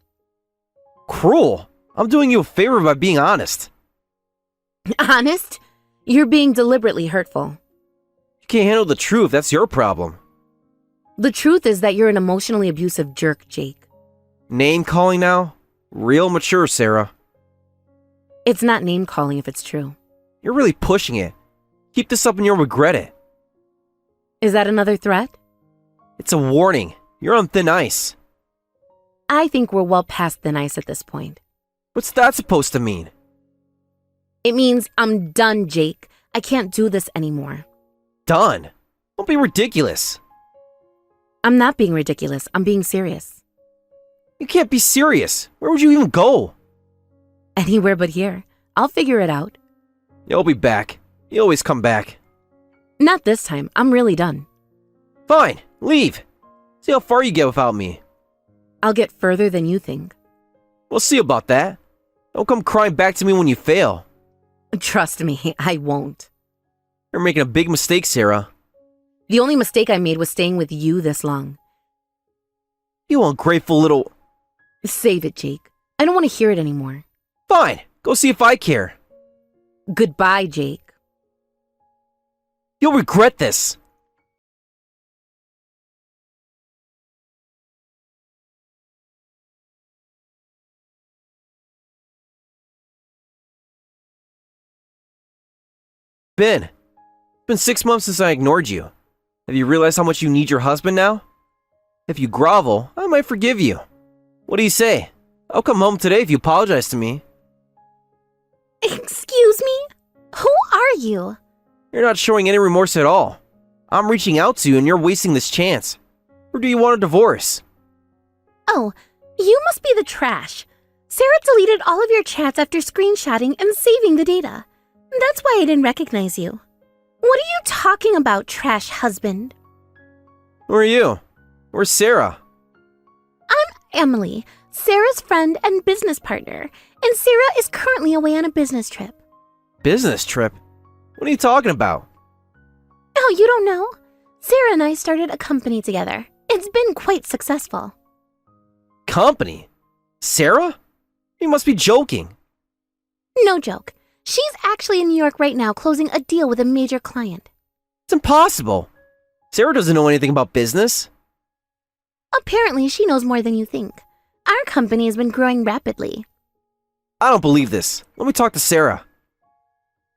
S1: Cruel? I'm doing you a favor by being honest.
S3: Honest? You're being deliberately hurtful.
S1: You can't handle the truth, that's your problem.
S3: The truth is that you're an emotionally abusive jerk, Jake.
S1: Name calling now? Real mature, Sarah.
S3: It's not name calling if it's true.
S1: You're really pushing it. Keep this up and you'll regret it.
S3: Is that another threat?
S1: It's a warning. You're on thin ice.
S3: I think we're well past thin ice at this point.
S1: What's that supposed to mean?
S3: It means I'm done, Jake. I can't do this anymore.
S1: Done? Don't be ridiculous.
S3: I'm not being ridiculous. I'm being serious.
S1: You can't be serious. Where would you even go?
S3: Anywhere but here. I'll figure it out.
S1: You'll be back. You always come back.
S3: Not this time. I'm really done.
S1: Fine, leave. See how far you get without me.
S3: I'll get further than you think.
S1: We'll see about that. Don't come crying back to me when you fail.
S3: Trust me, I won't.
S1: You're making a big mistake, Sarah.
S3: The only mistake I made was staying with you this long.
S1: You ungrateful little...
S3: Save it, Jake. I don't want to hear it anymore.
S1: Fine, go see if I care.
S3: Goodbye, Jake.
S1: You'll regret this. It's been 6 months since I ignored you. Have you realized how much you need your husband now? If you grovel, I might forgive you. What do you say? I'll come home today if you apologize to me.
S2: Excuse me? Who are you?
S1: You're not showing any remorse at all. I'm reaching out to you and you're wasting this chance. Or do you want a divorce?
S2: Oh, you must be the trash. Sarah deleted all of your chats after screenshotting and saving the data. That's why I didn't recognize you. What are you talking about, trash husband?
S1: Who are you? Where's Sarah?
S2: I'm Emily, Sarah's friend and business partner, and Sarah is currently away on a business trip.
S1: Business trip? What are you talking about?
S2: Oh, you don't know? Sarah and I started a company together. It's been quite successful.
S1: Company? Sarah? You must be joking.
S2: No joke. She's actually in New York right now closing a deal with a major client.
S1: It's impossible. Sarah doesn't know anything about business.
S2: Apparently, she knows more than you think. Our company has been growing rapidly.
S1: I don't believe this. Let me talk to Sarah.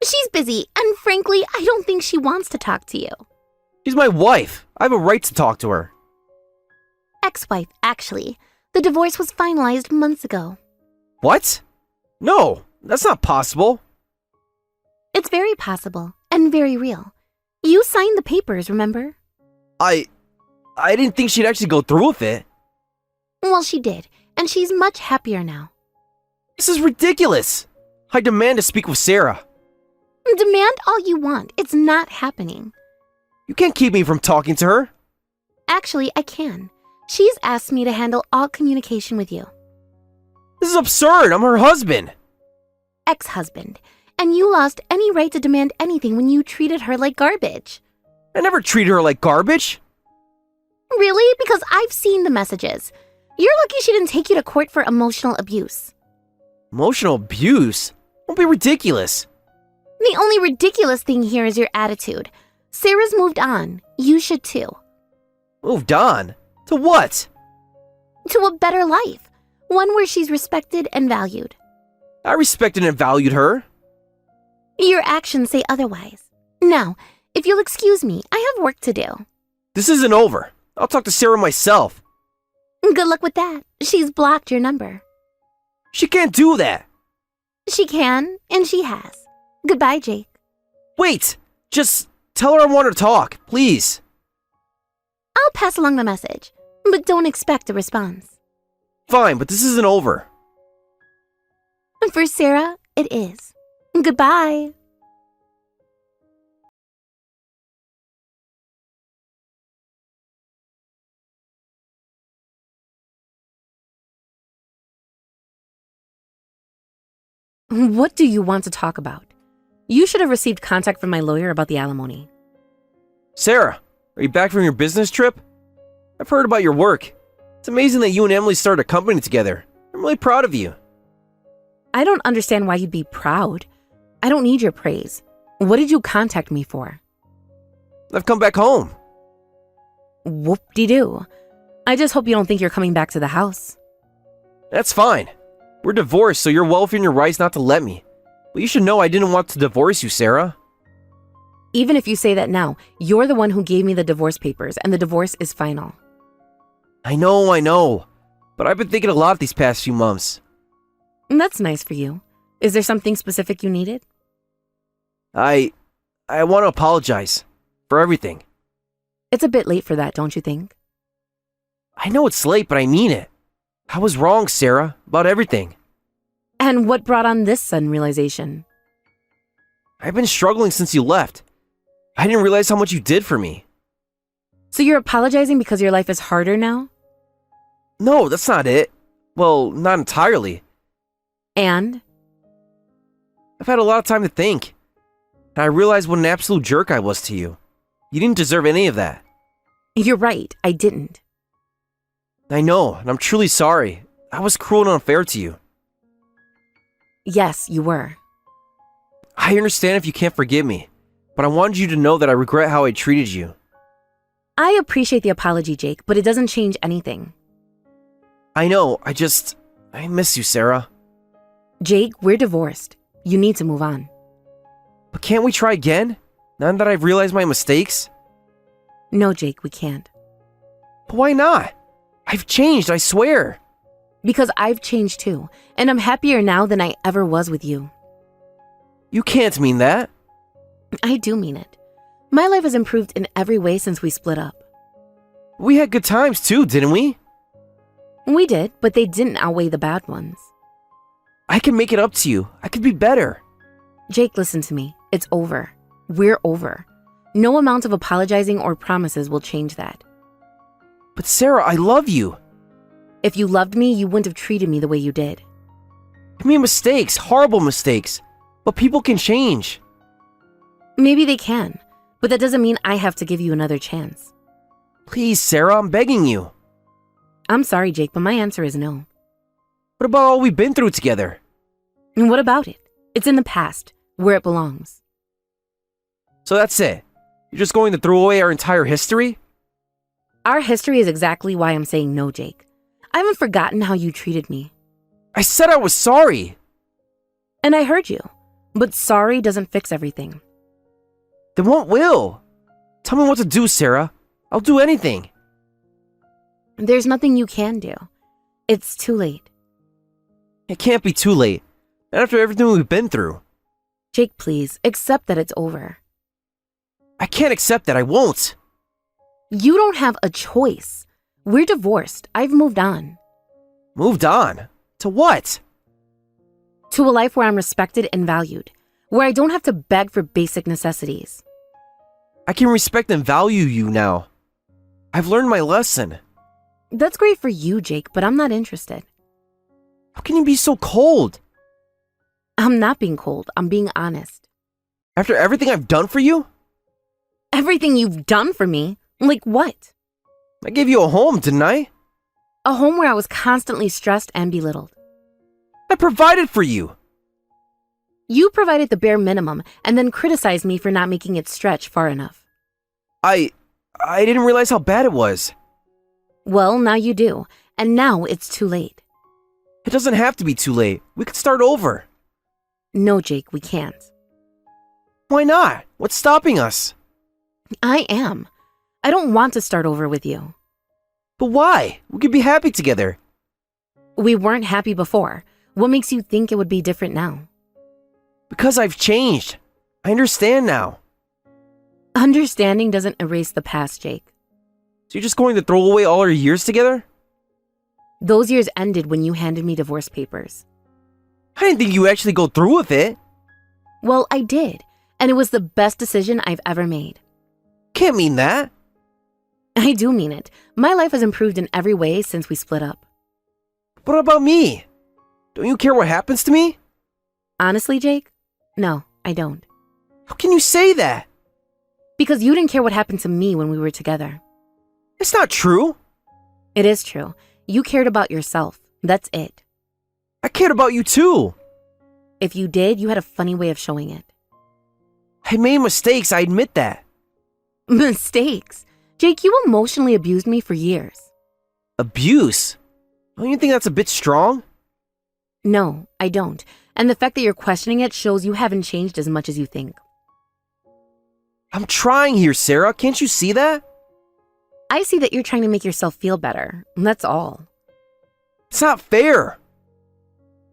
S2: She's busy, and frankly, I don't think she wants to talk to you.
S1: She's my wife. I have a right to talk to her.
S2: Ex-wife, actually. The divorce was finalized months ago.
S1: What? No, that's not possible.
S2: It's very possible, and very real. You signed the papers, remember?
S1: I didn't think she'd actually go through with it.
S2: Well, she did, and she's much happier now.
S1: This is ridiculous. I demand to speak with Sarah.
S2: Demand all you want. It's not happening.
S1: You can't keep me from talking to her.
S2: Actually, I can. She's asked me to handle all communication with you.
S1: This is absurd. I'm her husband.
S2: Ex-husband. And you lost any right to demand anything when you treated her like garbage.
S1: I never treated her like garbage.
S2: Really? Because I've seen the messages. You're lucky she didn't take you to court for emotional abuse.
S1: Emotional abuse? Don't be ridiculous.
S2: The only ridiculous thing here is your attitude. Sarah's moved on. You should too.
S1: Moved on? To what?
S2: To a better life. One where she's respected and valued.
S1: I respected and valued her.
S2: Your actions say otherwise. Now, if you'll excuse me, I have work to do.
S1: This isn't over. I'll talk to Sarah myself.
S2: Good luck with that. She's blocked your number.
S1: She can't do that.
S2: She can, and she has. Goodbye, Jake.
S1: Wait! Just tell her I want to talk, please.
S2: I'll pass along the message, but don't expect a response.
S1: Fine, but this isn't over.
S2: For Sarah, it is. Goodbye.
S3: What do you want to talk about? You should have received contact from my lawyer about the alimony.
S1: Sarah, are you back from your business trip? I've heard about your work. It's amazing that you and Emily started a company together. I'm really proud of you.
S3: I don't understand why you'd be proud. I don't need your praise. What did you contact me for?
S1: I've come back home.
S3: Whoop-de-doo. I just hope you don't think you're coming back to the house.
S1: That's fine. We're divorced, so you're well within your rights not to let me. But you should know I didn't want to divorce you, Sarah.
S3: Even if you say that now, you're the one who gave me the divorce papers, and the divorce is final.
S1: I know. But I've been thinking a lot these past few months.
S3: That's nice for you. Is there something specific you needed?
S1: I want to apologize for everything.
S3: It's a bit late for that, don't you think?
S1: I know it's late, but I mean it. I was wrong, Sarah, about everything.
S3: And what brought on this sudden realization?
S1: I've been struggling since you left. I didn't realize how much you did for me.
S3: So you're apologizing because your life is harder now?
S1: No, that's not it. Well, not entirely.
S3: And?
S1: I've had a lot of time to think. And I realized what an absolute jerk I was to you. You didn't deserve any of that.
S3: You're right, I didn't.
S1: I know, and I'm truly sorry. I was cruel and unfair to you.
S3: Yes, you were.
S1: I understand if you can't forgive me, but I wanted you to know that I regret how I treated you.
S3: I appreciate the apology, Jake, but it doesn't change anything.
S1: I know, I miss you, Sarah.
S3: Jake, we're divorced. You need to move on.
S1: But can't we try again? Now that I've realized my mistakes?
S3: No, Jake, we can't.
S1: But why not? I've changed, I swear.
S3: Because I've changed too, and I'm happier now than I ever was with you.
S1: You can't mean that.
S3: I do mean it. My life has improved in every way since we split up.
S1: We had good times too, didn't we?
S3: We did, but they didn't outweigh the bad ones.
S1: I can make it up to you. I could be better.
S3: Jake, listen to me. It's over. We're over. No amount of apologizing or promises will change that.
S1: But Sarah, I love you.
S3: If you loved me, you wouldn't have treated me the way you did.
S1: I made mistakes, horrible mistakes. But people can change.
S3: Maybe they can, but that doesn't mean I have to give you another chance.
S1: Please, Sarah, I'm begging you.
S3: I'm sorry, Jake, but my answer is no.
S1: What about all we've been through together?
S3: And what about it? It's in the past. where it belongs.
S1: So that's it. You're just going to throw away our entire history?
S3: Our history is exactly why I'm saying no, Jake. I haven't forgotten how you treated me.
S1: I said I was sorry.
S3: And I heard you. But sorry doesn't fix everything.
S1: Then what will? Tell me what to do, Sarah. I'll do anything.
S3: There's nothing you can do. It's too late.
S1: It can't be too late. Not after everything we've been through.
S3: Jake, please, accept that it's over.
S1: I can't accept that. I won't.
S3: You don't have a choice. We're divorced. I've moved on.
S1: Moved on? To what?
S3: To a life where I'm respected and valued. Where I don't have to beg for basic necessities.
S1: I can respect and value you now. I've learned my lesson.
S3: That's great for you, Jake, but I'm not interested.
S1: How can you be so cold?
S3: I'm not being cold. I'm being honest.
S1: After everything I've done for you?
S3: Everything you've done for me? Like what?
S1: I gave you a home, didn't I?
S3: A home where I was constantly stressed and belittled.
S1: I provided for you.
S3: You provided the bare minimum and then criticized me for not making it stretch far enough.
S1: I didn't realize how bad it was.
S3: Well, now you do, and now it's too late.
S1: It doesn't have to be too late. We could start over.
S3: No, Jake, we can't.
S1: Why not? What's stopping us?
S3: I am. I don't want to start over with you.
S1: But why? We could be happy together.
S3: We weren't happy before. What makes you think it would be different now?
S1: Because I've changed. I understand now.
S3: Understanding doesn't erase the past, Jake.
S1: So you're just going to throw away all our years together?
S3: Those years ended when you handed me divorce papers.
S1: I didn't think you would actually go through with it.
S3: Well, I did, and it was the best decision I've ever made.
S1: Can't mean that.
S3: I do mean it. My life has improved in every way since we split up.
S1: What about me? Don't you care what happens to me?
S3: Honestly, Jake? No, I don't.
S1: How can you say that?
S3: Because you didn't care what happened to me when we were together.
S1: It's not true.
S3: It is true. You cared about yourself. That's it.
S1: I cared about you too.
S3: If you did, you had a funny way of showing it.
S1: I made mistakes, I admit that.
S3: Mistakes? Jake, you emotionally abused me for years.
S1: Abuse? Don't you think that's a bit strong?
S3: No, I don't. And the fact that you're questioning it shows you haven't changed as much as you think.
S1: I'm trying here, Sarah. Can't you see that?
S3: I see that you're trying to make yourself feel better. That's all.
S1: It's not fair.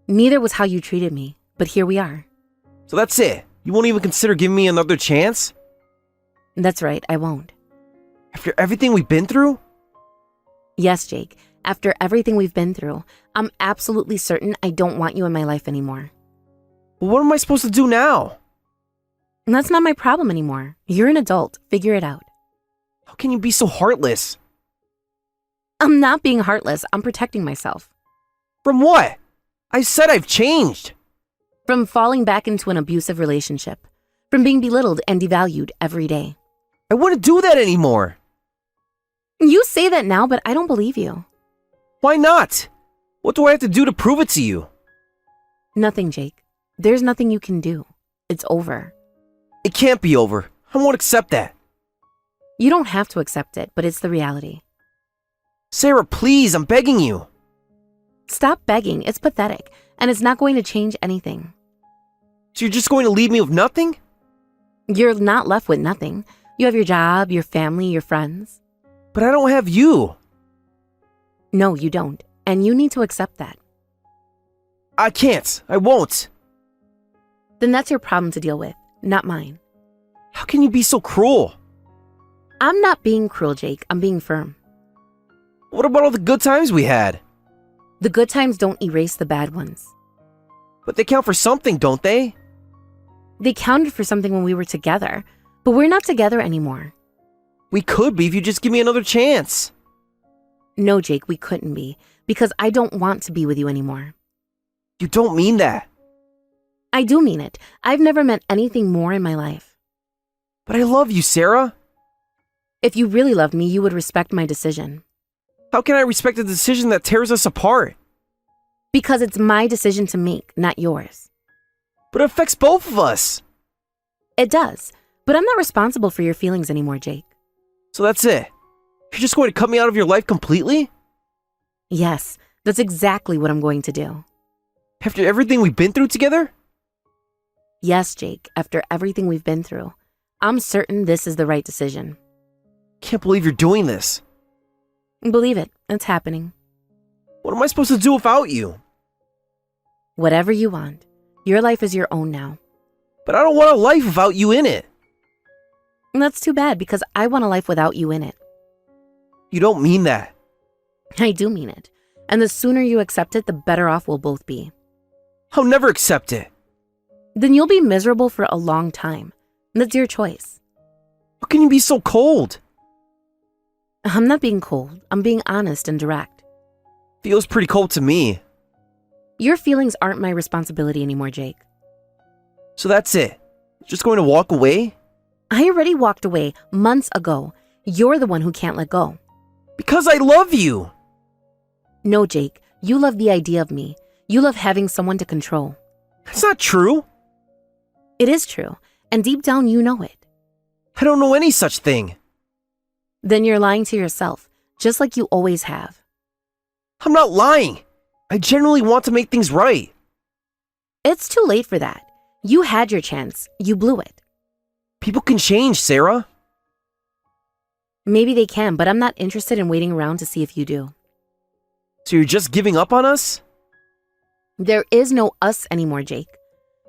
S3: Neither was how you treated me, but here we are.
S1: So that's it. You won't even consider giving me another chance?
S3: That's right, I won't.
S1: After everything we've been through?
S3: Yes, Jake. After everything we've been through, I'm absolutely certain I don't want you in my life anymore.
S1: Well, what am I supposed to do now?
S3: And that's not my problem anymore. You're an adult. Figure it out.
S1: How can you be so heartless?
S3: I'm not being heartless. I'm protecting myself.
S1: From what? I said I've changed.
S3: From falling back into an abusive relationship. From being belittled and devalued every day.
S1: I wouldn't do that anymore.
S3: You say that now, but I don't believe you.
S1: Why not? What do I have to do to prove it to you?
S3: Nothing, Jake. There's nothing you can do. It's over.
S1: It can't be over. I won't accept that.
S3: You don't have to accept it, but it's the reality.
S1: Sarah, please, I'm begging you.
S3: Stop begging. It's pathetic, and it's not going to change anything.
S1: So you're just going to leave me with nothing?
S3: You're not left with nothing. You have your job, your family, your friends.
S1: But I don't have you.
S3: No, you don't, and you need to accept that.
S1: I can't. I won't.
S3: Then that's your problem to deal with, not mine.
S1: How can you be so cruel?
S3: I'm not being cruel, Jake. I'm being firm.
S1: What about all the good times we had?
S3: The good times don't erase the bad ones.
S1: But they count for something, don't they?
S3: They counted for something when we were together, but we're not together anymore.
S1: We could be if you just give me another chance.
S3: No, Jake, we couldn't be, because I don't want to be with you anymore.
S1: You don't mean that.
S3: I do mean it. I've never meant anything more in my life.
S1: But I love you, Sarah.
S3: If you really loved me, you would respect my decision.
S1: How can I respect a decision that tears us apart?
S3: Because it's my decision to make, not yours.
S1: But it affects both of us.
S3: It does, but I'm not responsible for your feelings anymore, Jake.
S1: So that's it. You're just going to cut me out of your life completely?
S3: Yes, that's exactly what I'm going to do.
S1: After everything we've been through together?
S3: Yes, Jake, after everything we've been through, I'm certain this is the right decision.
S1: Can't believe you're doing this.
S3: Believe it, it's happening.
S1: What am I supposed to do without you?
S3: Whatever you want. Your life is your own now.
S1: But I don't want a life without you in it.
S3: And that's too bad because I want a life without you in it.
S1: You don't mean that.
S3: I do mean it. And the sooner you accept it, the better off we'll both be.
S1: I'll never accept it.
S3: Then you'll be miserable for a long time. That's your choice.
S1: How can you be so cold?
S3: I'm not being cold. I'm being honest and direct.
S1: Feels pretty cold to me.
S3: Your feelings aren't my responsibility anymore, Jake.
S1: So that's it. Just going to walk away?
S3: I already walked away months ago. You're the one who can't let go.
S1: Because I love you.
S3: No, Jake. You love the idea of me. You love having someone to control.
S1: That's not true.
S3: It is true. And deep down, you know it.
S1: I don't know any such thing.
S3: Then you're lying to yourself, just like you always have.
S1: I'm not lying. I genuinely want to make things right.
S3: It's too late for that. You had your chance. You blew it.
S1: People can change, Sarah.
S3: Maybe they can, but I'm not interested in waiting around to see if you do.
S1: So you're just giving up on us?
S3: There is no us anymore, Jake.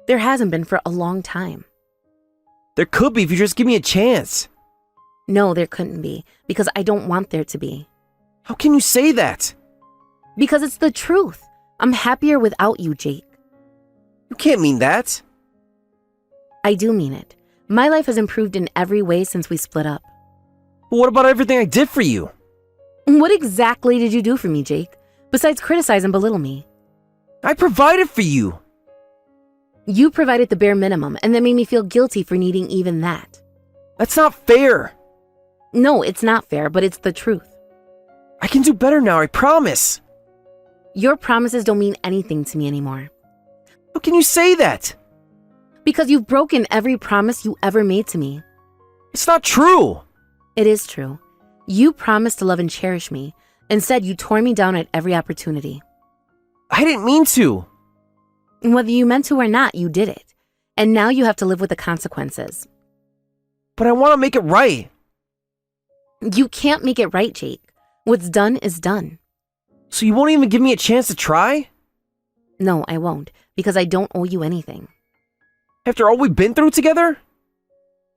S3: There hasn't been for a long time.
S1: There could be if you just give me a chance.
S3: No, there couldn't be, because I don't want there to be.
S1: How can you say that?
S3: Because it's the truth. I'm happier without you, Jake.
S1: You can't mean that.
S3: I do mean it. My life has improved in every way since we split up.
S1: But what about everything I did for you?
S3: What exactly did you do for me, Jake? Besides criticize and belittle me.
S1: I provided for you.
S3: You provided the bare minimum, and that made me feel guilty for needing even that.
S1: That's not fair.
S3: No, it's not fair, but it's the truth.
S1: I can do better now, I promise.
S3: Your promises don't mean anything to me anymore.
S1: How can you say that?
S3: Because you've broken every promise you ever made to me.
S1: It's not true.
S3: It is true. You promised to love and cherish me. Instead, you tore me down at every opportunity.
S1: I didn't mean to.
S3: Whether you meant to or not, you did it. And now you have to live with the consequences.
S1: But I want to make it right.
S3: You can't make it right, Jake. What's done is done.
S1: So you won't even give me a chance to try?
S3: No, I won't, because I don't owe you anything.
S1: After all we've been through together?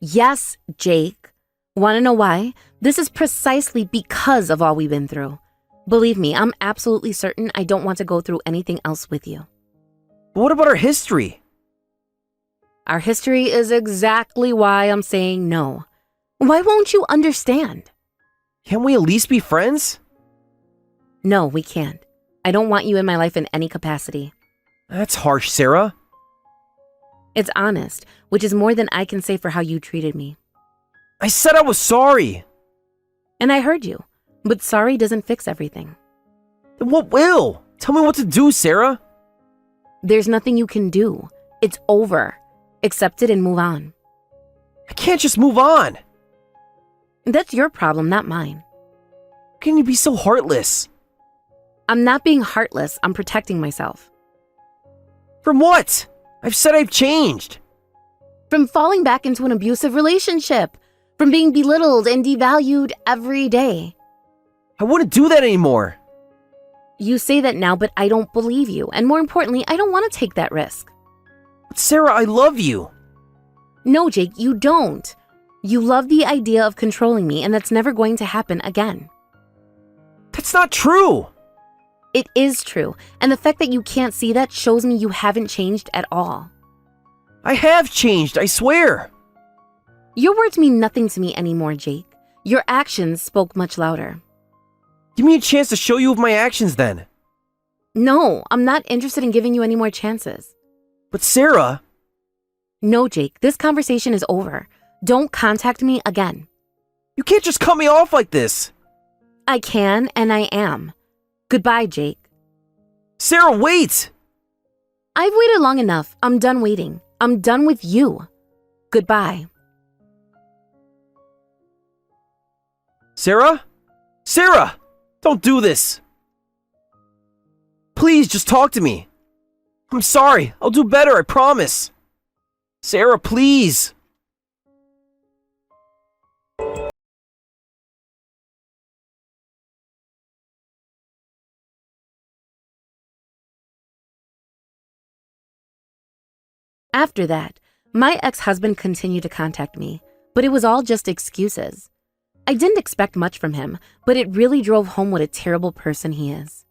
S3: Yes, Jake. Want to know why? This is precisely because of all we've been through. Believe me, I'm absolutely certain I don't want to go through anything else with you.
S1: But what about our history?
S3: Our history is exactly why I'm saying no. Why won't you understand?
S1: Can't we at least be friends?
S3: No, we can't. I don't want you in my life in any capacity.
S1: That's harsh, Sarah.
S3: It's honest, which is more than I can say for how you treated me.
S1: I said I was sorry.
S3: And I heard you, but sorry doesn't fix everything.
S1: Then what will? Tell me what to do, Sarah.
S3: There's nothing you can do. It's over. Accept it and move on.
S1: I can't just move on.
S3: That's your problem, not mine.
S1: How can you be so heartless?
S3: I'm not being heartless. I'm protecting myself.
S1: From what? I've said I've changed.
S3: From falling back into an abusive relationship. From being belittled and devalued every day.
S1: I wouldn't do that anymore.
S3: You say that now, but I don't believe you. And more importantly, I don't want to take that risk.
S1: But Sarah, I love you.
S3: No, Jake, you don't. You love the idea of controlling me, and that's never going to happen again.
S1: That's not true.
S3: It is true, and the fact that you can't see that shows me you haven't changed at all.
S1: I have changed, I swear.
S3: Your words mean nothing to me anymore, Jake. Your actions spoke much louder.
S1: Give me a chance to show you with my actions then.
S3: No, I'm not interested in giving you any more chances.
S1: But Sarah...
S3: No, Jake, this conversation is over. Don't contact me again.
S1: You can't just cut me off like this.
S3: I can, and I am. Goodbye, Jake.
S1: Sarah, wait!
S3: I've waited long enough. I'm done waiting. I'm done with you. Goodbye.
S1: Sarah? Sarah! Don't do this! Please, just talk to me. I'm sorry. I'll do better, I promise. Sarah, please.
S3: After that, my ex-husband continued to contact me, but it was all just excuses. I didn't expect much from him, but it really drove home what a terrible person he is.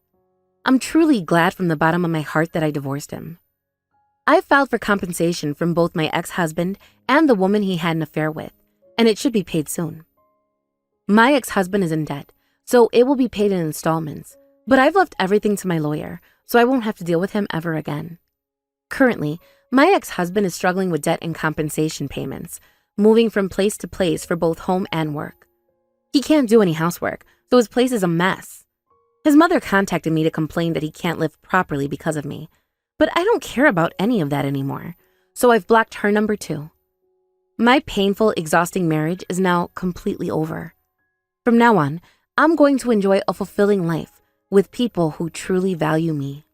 S3: I'm truly glad from the bottom of my heart that I divorced him. I filed for compensation from both my ex-husband and the woman he had an affair with, and it should be paid soon. My ex-husband is in debt, so it will be paid in installments, but I've left everything to my lawyer, so I won't have to deal with him ever again. Currently, my ex-husband is struggling with debt and compensation payments, moving from place to place for both home and work. He can't do any housework, so his place is a mess. His mother contacted me to complain that he can't live properly because of me, but I don't care about any of that anymore, so I've blocked her number too. My painful, exhausting marriage is now completely over. From now on, I'm going to enjoy a fulfilling life with people who truly value me.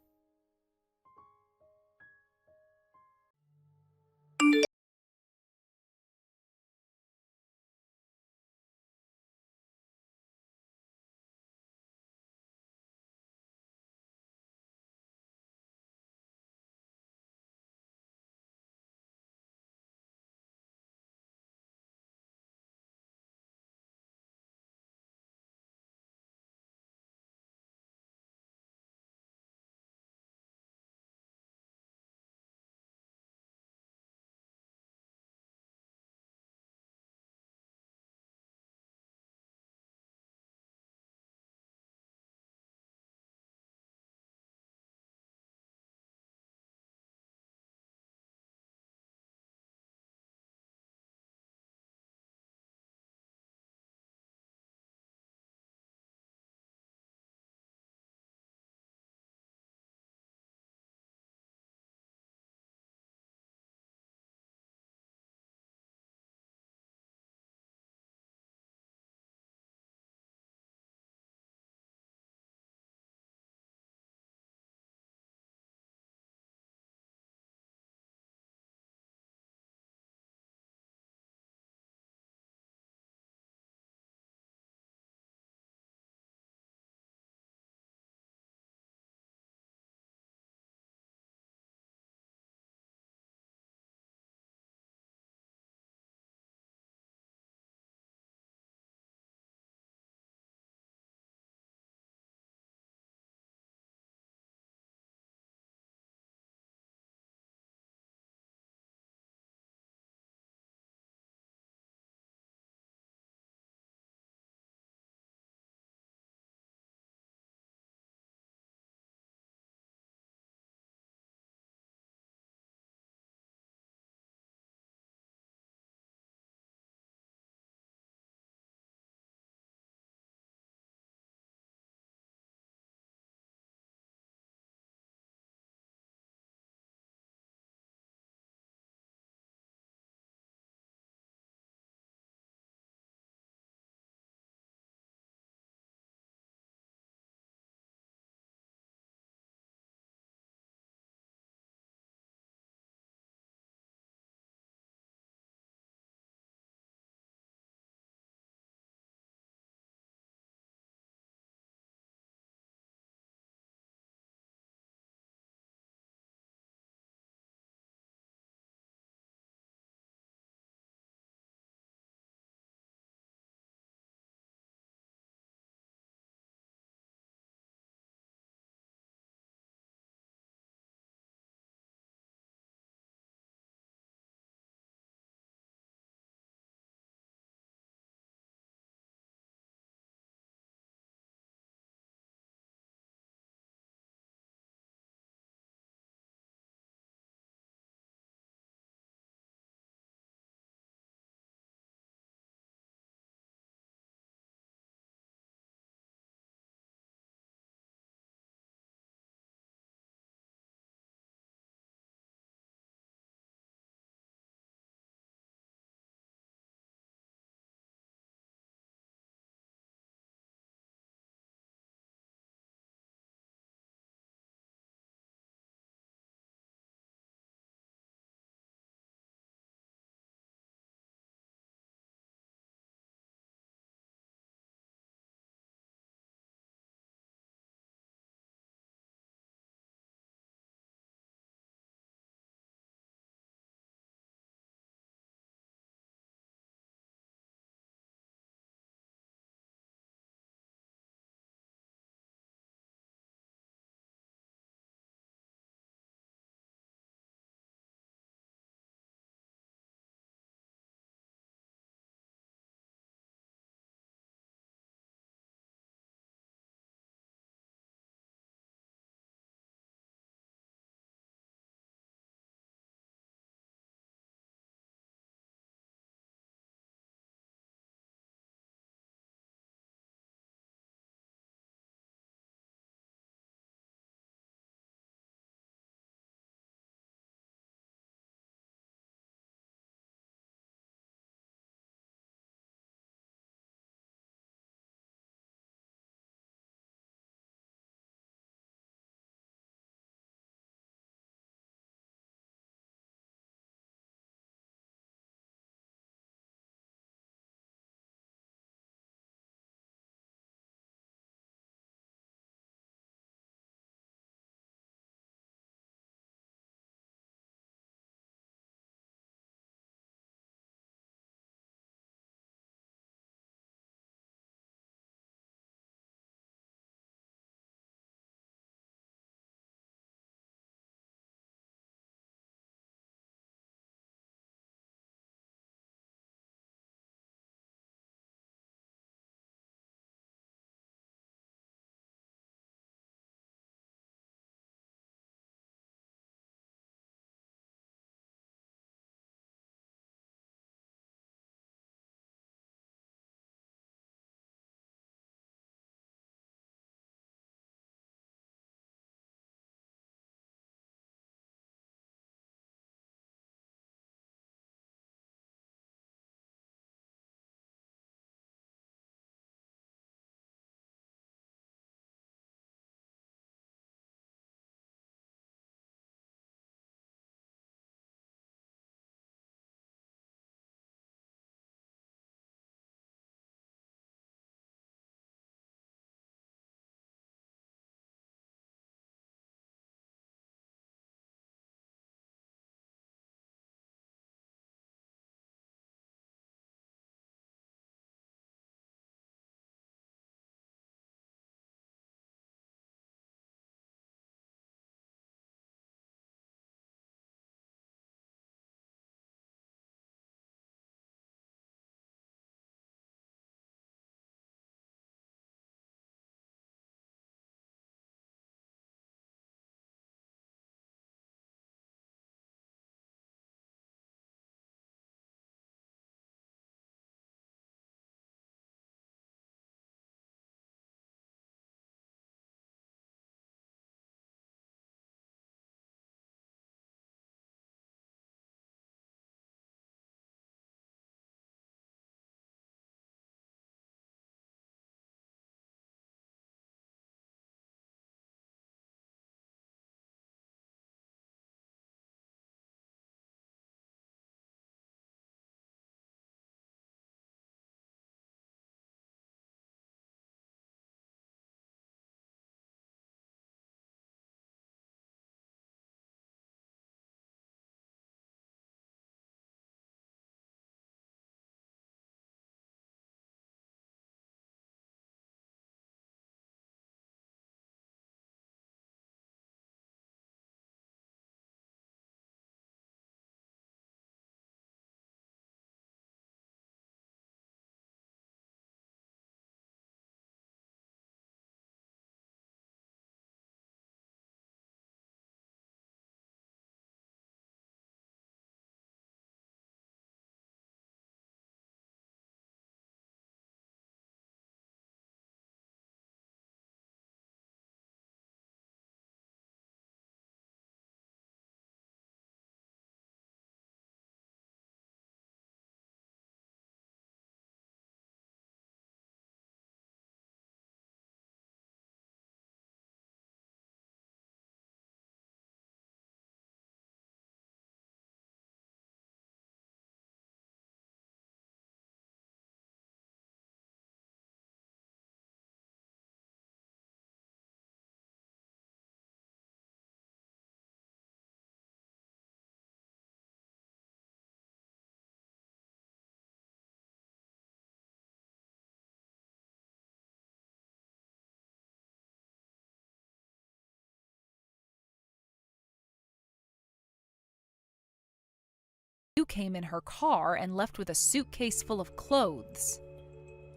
S4: came in her car and left with a suitcase full of clothes.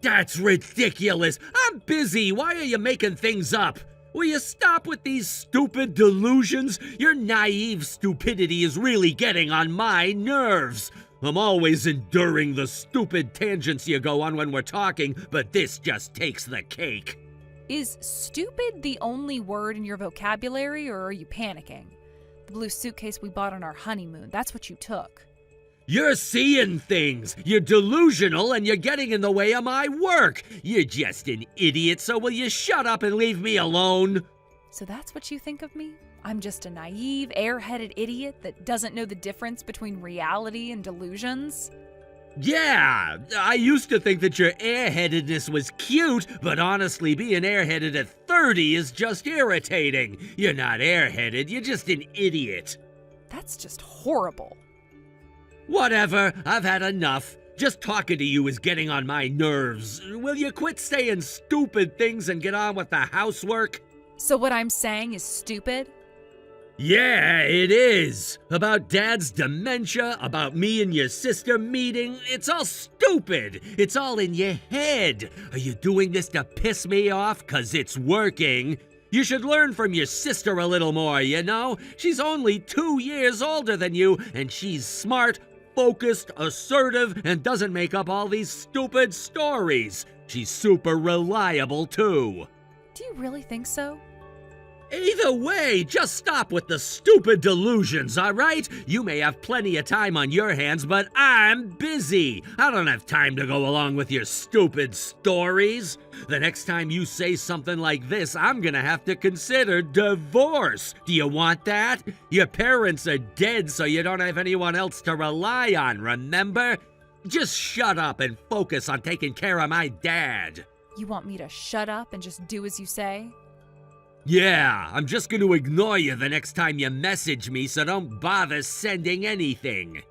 S5: That's ridiculous. I'm busy. Why are you making things up? Will you stop with these stupid delusions? Your naive stupidity is really getting on my nerves. I'm always enduring the stupid tangents you go on when we're talking, but this just takes the cake.
S4: Is stupid the only word in your vocabulary, or are you panicking? The blue suitcase we bought on our honeymoon, that's what you took.
S5: You're seeing things. You're delusional and you're getting in the way of my work. You're just an idiot, so will you shut up and leave me alone?
S4: So that's what you think of me? I'm just a naive, airheaded idiot that doesn't know the difference between reality and delusions?
S5: Yeah, I used to think that your airheadedness was cute, but honestly, being airheaded at 30 is just irritating. You're not airheaded, you're just an idiot.
S4: That's just horrible.
S5: Whatever, I've had enough. Just talking to you is getting on my nerves. Will you quit saying stupid things and get on with the housework?
S4: So what I'm saying is stupid?
S5: Yeah, it is. About Dad's dementia, about me and your sister meeting. It's all stupid. It's all in your head. Are you doing this to piss me off? 'Cause it's working. You should learn from your sister a little more, you know? She's only 2 years older than you, and she's smart, focused, assertive, and doesn't make up all these stupid stories. She's super reliable, too.
S4: Do you really think so?
S5: Either way, just stop with the stupid delusions, all right? You may have plenty of time on your hands, but I'm busy. I don't have time to go along with your stupid stories. The next time you say something like this, I'm gonna have to consider divorce. Do you want that? Your parents are dead, so you don't have anyone else to rely on, remember? Just shut up and focus on taking care of my dad.
S4: You want me to shut up and just do as you say?
S5: Yeah, I'm just going to ignore you the next time you message me, so don't bother sending anything.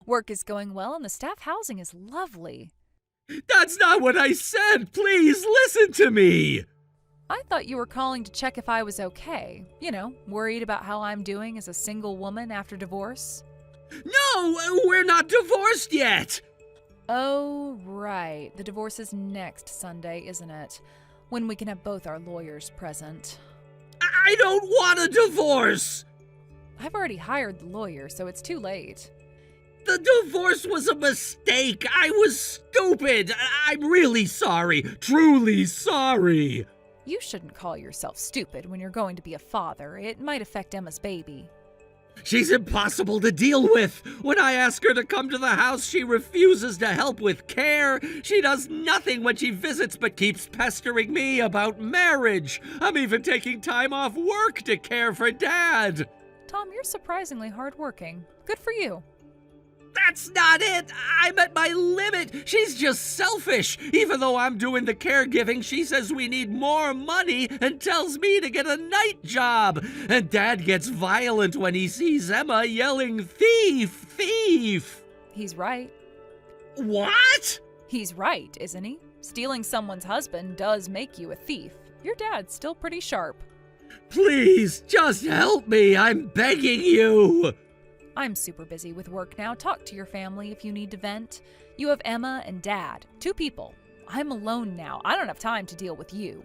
S4: Work is going well and the staff housing is lovely.
S5: That's not what I said! Please listen to me!
S4: I thought you were calling to check if I was okay. Worried about how I'm doing as a single woman after divorce.
S5: No, we're not divorced yet!
S4: Oh, right. The divorce is next Sunday, isn't it? When we can have both our lawyers present.
S5: I don't want a divorce!
S4: I've already hired the lawyer, so it's too late.
S5: The divorce was a mistake. I was stupid. I'm really sorry. Truly sorry.
S4: You shouldn't call yourself stupid when you're going to be a father. It might affect Emma's baby.
S5: She's impossible to deal with. When I ask her to come to the house, she refuses to help with care. She does nothing when she visits but keeps pestering me about marriage. I'm even taking time off work to care for Dad.
S4: Tom, you're surprisingly hardworking. Good for you.
S5: That's not it! I'm at my limit! She's just selfish! Even though I'm doing the caregiving, she says we need more money and tells me to get a night job! And Dad gets violent when he sees Emma yelling, "Thief! Thief!"
S4: He's right.
S5: What?
S4: He's right, isn't he? Stealing someone's husband does make you a thief. Your dad's still pretty sharp.
S5: Please, just help me! I'm begging you!
S4: I'm super busy with work now. Talk to your family if you need to vent. You have Emma and Dad, 2 people. I'm alone now. I don't have time to deal with you.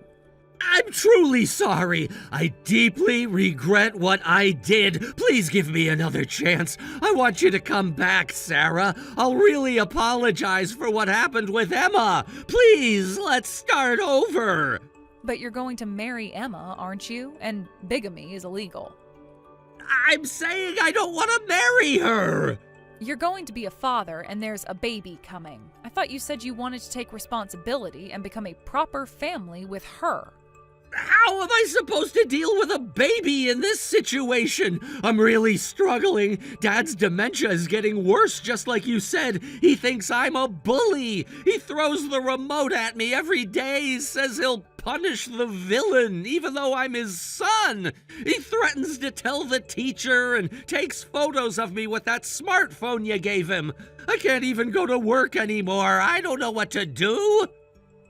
S5: I'm truly sorry. I deeply regret what I did. Please give me another chance. I want you to come back, Sarah. I'll really apologize for what happened with Emma. Please, let's start over.
S4: But you're going to marry Emma, aren't you? And bigamy is illegal.
S5: I'm saying I don't want to marry her!
S4: You're going to be a father, and there's a baby coming. I thought you said you wanted to take responsibility and become a proper family with her.
S5: How am I supposed to deal with a baby in this situation? I'm really struggling. Dad's dementia is getting worse, just like you said. He thinks I'm a bully. He throws the remote at me every day, says he'll punish the villain, even though I'm his son. He threatens to tell the teacher and takes photos of me with that smartphone you gave him. I can't even go to work anymore. I don't know what to do.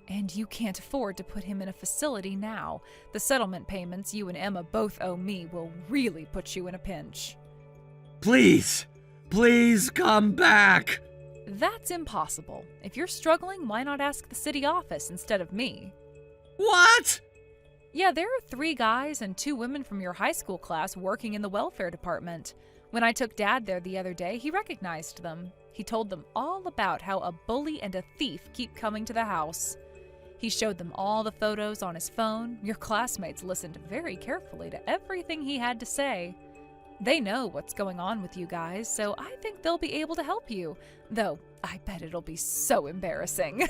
S4: And you can't afford to put him in a facility now. The settlement payments you and Emma both owe me will really put you in a pinch.
S5: Please, please come back.
S4: That's impossible. If you're struggling, why not ask the city office instead of me?
S5: What?
S4: Yeah, there are 3 guys and 2 women from your high school class working in the welfare department. When I took Dad there the other day, he recognized them. He told them all about how a bully and a thief keep coming to the house. He showed them all the photos on his phone. Your classmates listened very carefully to everything he had to say. They know what's going on with you guys, so I think they'll be able to help you. Though, I bet it'll be so embarrassing.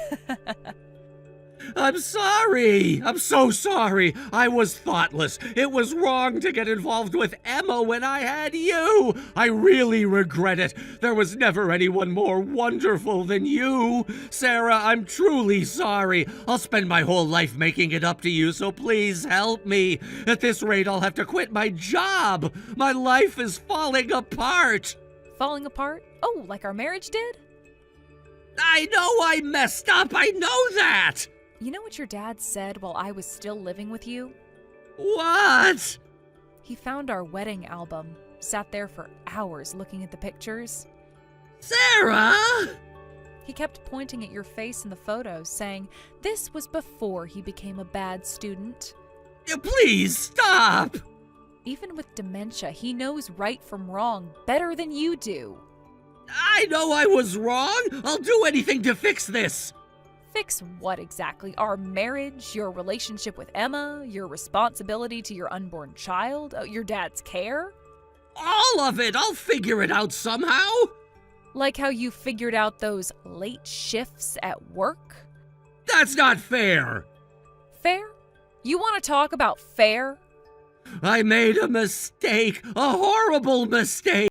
S5: I'm sorry. I'm so sorry. I was thoughtless. It was wrong to get involved with Emma when I had you. I really regret it. There was never anyone more wonderful than you. Sarah, I'm truly sorry. I'll spend my whole life making it up to you, so please help me. At this rate, I'll have to quit my job. My life is falling apart.
S4: Falling apart? Oh, like our marriage did?
S5: I know I messed up. I know that.
S4: You know what your dad said while I was still living with you?
S5: What?
S4: He found our wedding album, sat there for hours looking at the pictures.
S5: Sarah!
S4: He kept pointing at your face in the photos, saying this was before he became a bad student.
S5: Please stop!
S4: Even with dementia, he knows right from wrong better than you do.
S5: I know I was wrong. I'll do anything to fix this.
S4: Fix what exactly? Our marriage, your relationship with Emma, your responsibility to your unborn child, your dad's care?
S5: All of it! I'll figure it out somehow!
S4: Like how you figured out those late shifts at work?
S5: That's not fair!
S4: Fair? You want to talk about fair?
S5: I made a mistake, a horrible mistake!